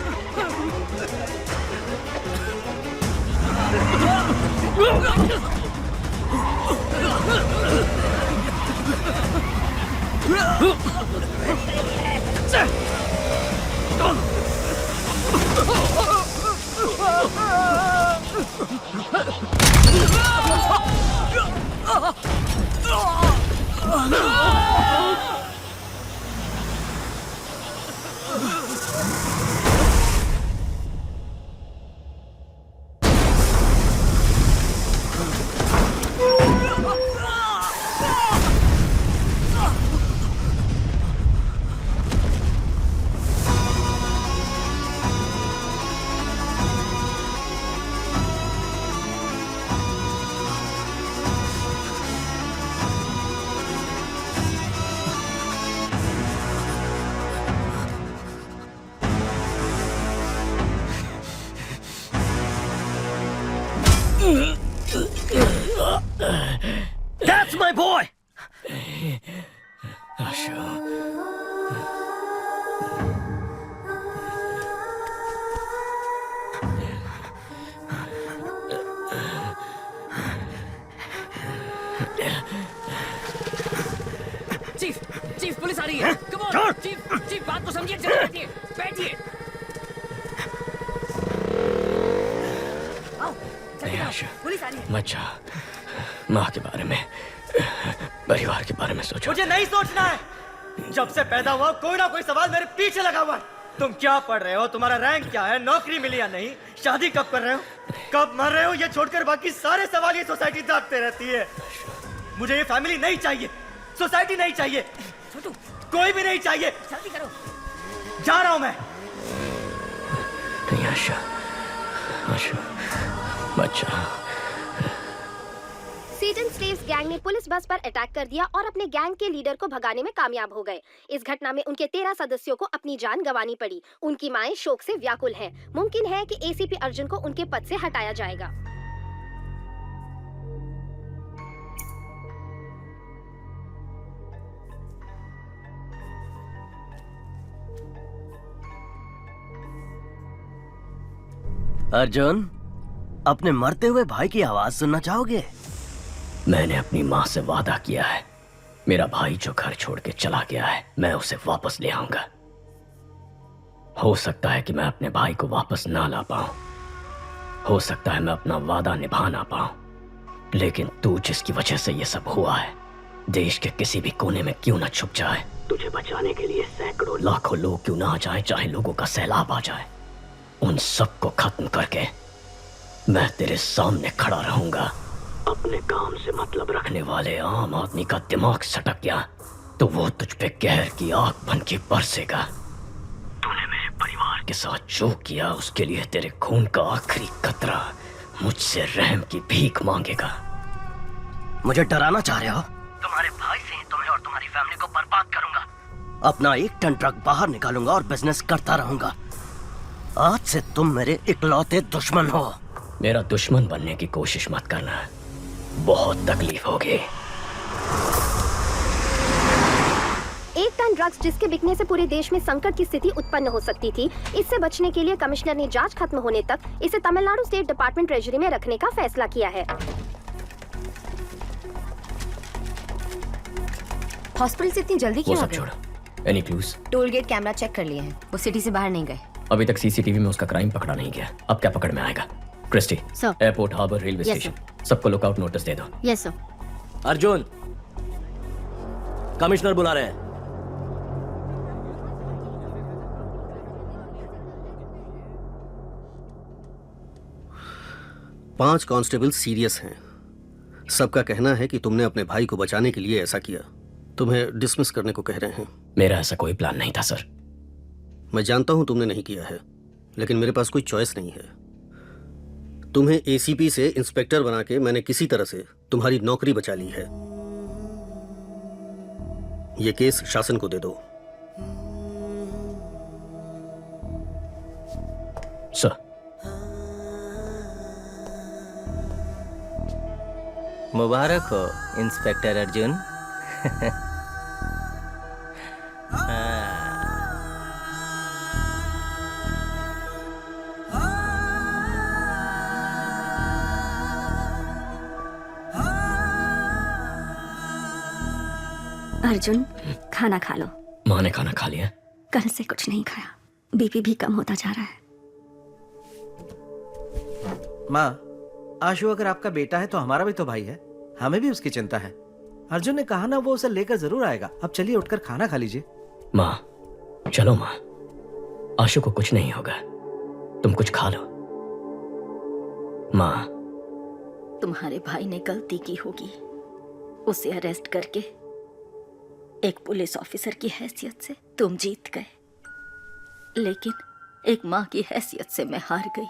That's my boy! Chief police आ रही है। कम ऑन चीफ बात को समझिए, चलिए बैठिए बैठिए। पुलिस आ रही है। मत जा, माँ के बारे में, परिवार के बारे में सोचो। मुझे नहीं सोचना है। जब से पैदा हुआ कोई ना कोई सवाल मेरे पीछे लगा हुआ है। तुम क्या पढ़ रहे हो, तुम्हारा रैंक क्या है, नौकरी मिली या नहीं, शादी कब कर रहे हो, कब मर रहे हो, ये छोड़कर बाकी सारे सवाल ये सोसाइटी दागते रहती है। मुझे ये फैमिली नहीं चाहिए, सोसाइटी नहीं चाहिए, कोई भी नहीं चाहिए। जल्दी करो, जा रहा हूं मैं। नहीं आशा, आशा मत जा। सेटन स्लेव्स गैंग ने पुलिस बस पर अटैक कर दिया और अपने गैंग के लीडर को भगाने में कामयाब हो गए। इस घटना में उनके 13 सदस्यों को अपनी जान गंवानी पड़ी। उनकी माएं शोक से व्याकुल हैं। मुमकिन है कि एसीपी अर्जुन को उनके पद से हटाया जाएगा। अर्जुन, अपने मरते हुए भाई की आवाज सुनना चाहोगे? मैंने अपनी माँ से वादा किया है, मेरा भाई जो घर छोड़ के चला गया है मैं उसे वापस ले आऊंगा। हो सकता है कि मैं अपने भाई को वापस ना ला पाऊं, हो सकता है मैं अपना वादा निभा ना पाऊं, लेकिन तू जिसकी वजह से ये सब हुआ है, देश के किसी भी कोने में क्यों ना छुप जाए, तुझे बचाने के लिए सैकड़ों लाखों लोग क्यों ना आ जाए, चाहे लोगों का सैलाब आ जाए, उन सब को खत्म करके मैं तेरे सामने खड़ा रहूंगा। अपने काम से मतलब रखने वाले आम आदमी का दिमाग सटक गया तो वो तुझ पे कहर की आग बन के बरसेगा। तूने मेरे परिवार के साथ जो किया उसके लिए तेरे खून का आखिरी कतरा मुझसे रहम की भीख मांगेगा। मुझे डराना चाह रहे हो? तुम्हारे भाई से तुम्हें और तुम्हारी फैमिली को बर्बाद करूंगा। अपना 1 टन ट्रक बाहर निकालूंगा और बिजनेस करता रहूंगा। आज से तुम मेरे इकलौते दुश्मन हो। मेरा दुश्मन बनने की कोशिश मत करना, बहुत तकलीफ होगी। 1 टन ड्रग्स जिसके बिकने से पूरे देश में संकट की स्थिति उत्पन्न हो सकती थी, इससे बचने के लिए कमिश्नर ने जांच खत्म होने तक इसे तमिलनाडु स्टेट डिपार्टमेंट ट्रेजरी में रखने का फैसला किया है। हॉस्पिटल से इतनी जल्दी क्यों आ गए? Any clues? Toll gate camera check कर लिए हैं, वो सिटी से बाहर नहीं गए। अभी तक सीसीटीवी में उसका क्राइम पकड़ा नहीं गया, अब क्या पकड़ में आएगा? Christy, airport, harbour, railway station, सबको लुकआउट नोटिस दे दो। Yes sir. अर्जुन, कमिश्नर बुला रहे हैं। पांच कांस्टेबल सीरियस हैं। सबका कहना है कि तुमने अपने भाई को बचाने के लिए ऐसा किया। तुम्हें डिसमिस करने को कह रहे हैं। मेरा ऐसा कोई प्लान नहीं था सर। मैं जानता हूं तुमने नहीं किया है, लेकिन मेरे पास कोई चॉइस नहीं है। तुम्हें एसीपी से इंस्पेक्टर बना के मैंने किसी तरह से तुम्हारी नौकरी बचा ली है। यह केस शासन को दे दो। सर। मुबारक हो इंस्पेक्टर अर्जुन। अर्जुन, खाना खा लो। माँ ने खाना खा लिया? कल से कुछ नहीं खाया, बीपी भी कम होता जा रहा है। माँ, आशु अगर आपका बेटा है तो हमारा भी तो भाई है, हमें भी उसकी चिंता है। अर्जुन ने कहा ना वो उसे लेकर जरूर आएगा। अब चलिए उठकर खाना खा लीजिए। माँ, चलो माँ, आशु को कुछ नहीं होगा, तुम कुछ खा लो। माँ, तुम्हारे भाई ने गलती की होगी, उसे अरेस्ट करके एक पुलिस ऑफिसर की हैसियत से तुम जीत गए, लेकिन एक माँ की हैसियत से मैं हार गई।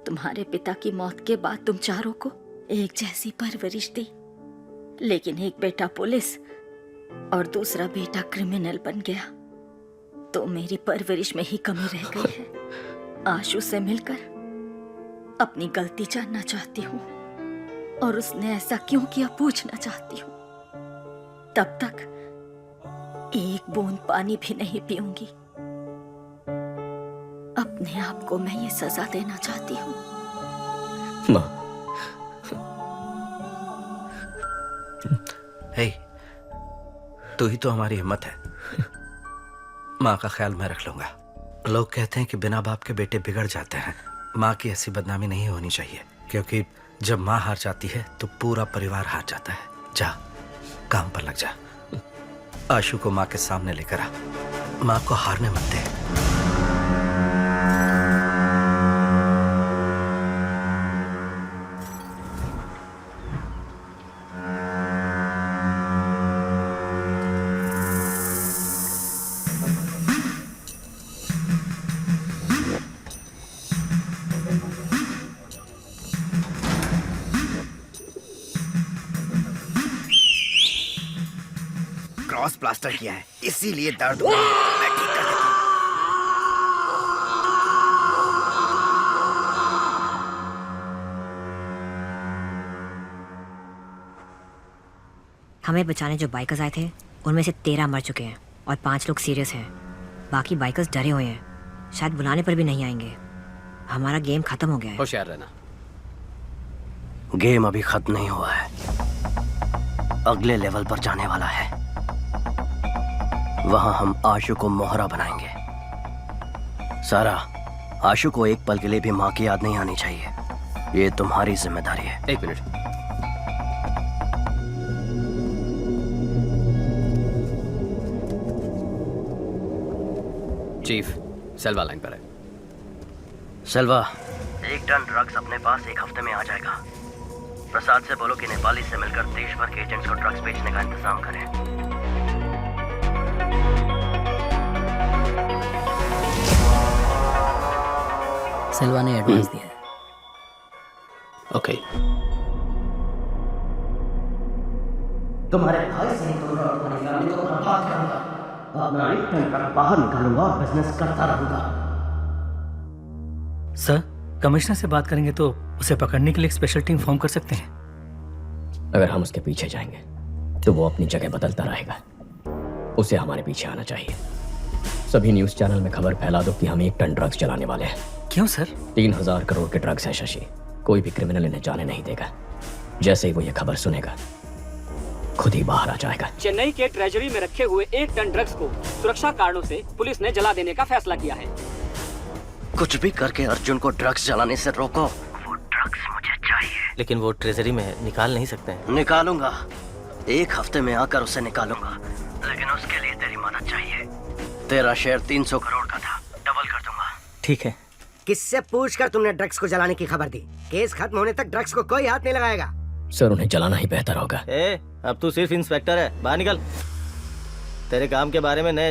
तुम्हारे पिता की मौत के बाद तुम चारों को एक जैसी परवरिश दी, लेकिन एक बेटा पुलिस और दूसरा बेटा क्रिमिनल बन गया, तो मेरी परवरिश में ही कमी रह गई है। आशु से मिलकर अपनी गलती जानना चाहती हूँ और उसने ऐसा क्यों किया पूछना चाहती हूँ। तब तक एक बूंद पानी भी नहीं पीऊंगी। अपने आप को मैं ये सजा देना चाहती हूँ। माँ। हे, तू ही तो हमारी हिम्मत है। माँ का ख्याल मैं रख लूंगा। लोग कहते हैं कि बिना बाप के बेटे बिगड़ जाते हैं। माँ की ऐसी बदनामी नहीं होनी चाहिए, क्योंकि जब माँ हार जाती है तो पूरा परिवार हार जाता है। जा, काम पर लग जा। आशु को माँ के सामने लेकर आ। माँ को हारने मत दे। क्रॉस प्लास्टर किया है, इसीलिए दर्द हो रहा है। मैं ठीक कर देता हूं। हमें बचाने जो बाइकर्स आए थे उनमें से 13 मर चुके हैं और 5 लोग सीरियस हैं। बाकी बाइकर्स डरे हुए हैं, शायद बुलाने पर भी नहीं आएंगे। हमारा गेम खत्म हो गया है। होशियार रहना। गेम अभी खत्म नहीं हुआ है, अगले लेवल पर जाने वाला है। वहां हम आशु को मोहरा बनाएंगे। सारा, आशु को एक पल के लिए भी माँ की याद नहीं आनी चाहिए। ये तुम्हारी जिम्मेदारी है। एक मिनट। चीफ, सेल्वा लाइन पर है। सेल्वा, 1 टन ड्रग्स अपने पास 1 हफ्ते में आ जाएगा। प्रसाद से बोलो कि नेपाली से मिलकर देश भर के एजेंट्स को ड्रग्स बेचने का इंतजाम करें। सेल्वा ने एडवांस दिया है। ओके। तुम्हारे भाई से दूर रहो, तुम्हारी फैमिली को बर्बाद करूंगा। अपना 1 टन ट्रक बाहर निकालूंगा और बिजनेस करता रहूंगा। सर, कमिश्नर से बात करेंगे तो उसे पकड़ने के लिए एक स्पेशल टीम फॉर्म कर सकते हैं। अगर हम उसके पीछे जाएंगे तो वो अपनी जगह बदलता रहेगा। उसे हमारे पीछे आना चाहिए। सभी न्यूज चैनल में खबर फैला दो कि हम 1 टन ड्रग्स चलाने वाले हैं। क्यों सर? 3000 करोड़ के ड्रग्स हैं शशि। कोई भी क्रिमिनल इन्हें जाने नहीं देगा। जैसे ही वो ये खबर सुनेगा खुद ही बाहर आ जाएगा। चेन्नई के ट्रेजरी में रखे हुए 1 टन ड्रग्स को सुरक्षा कारणों से पुलिस ने जला देने का फैसला किया है। कुछ भी करके अर्जुन को ड्रग्स जलाने से रोको। वो ड्रग्स मुझे चाहिए। लेकिन वो ट्रेजरी में है, निकाल नहीं सकते हैं। निकालूंगा, 1 हफ्ते में आकर उसे निकालूंगा, लेकिन उसके लिए तेरी मदद चाहिए। तेरा शेयर 300 करोड़ का था, डबल कर दूंगा। ठीक है। किससे पूछकर तुमने ड्रग्स को जलाने की खबर दी? केस खत्म होने तक ड्रग्स को कोई हाथ नहीं लगाएगा। सर, उन्हें जलाना ही बेहतर होगा। अब तू सिर्फ इंस्पेक्टर है, बाहर निकल। तेरे काम के बारे में नए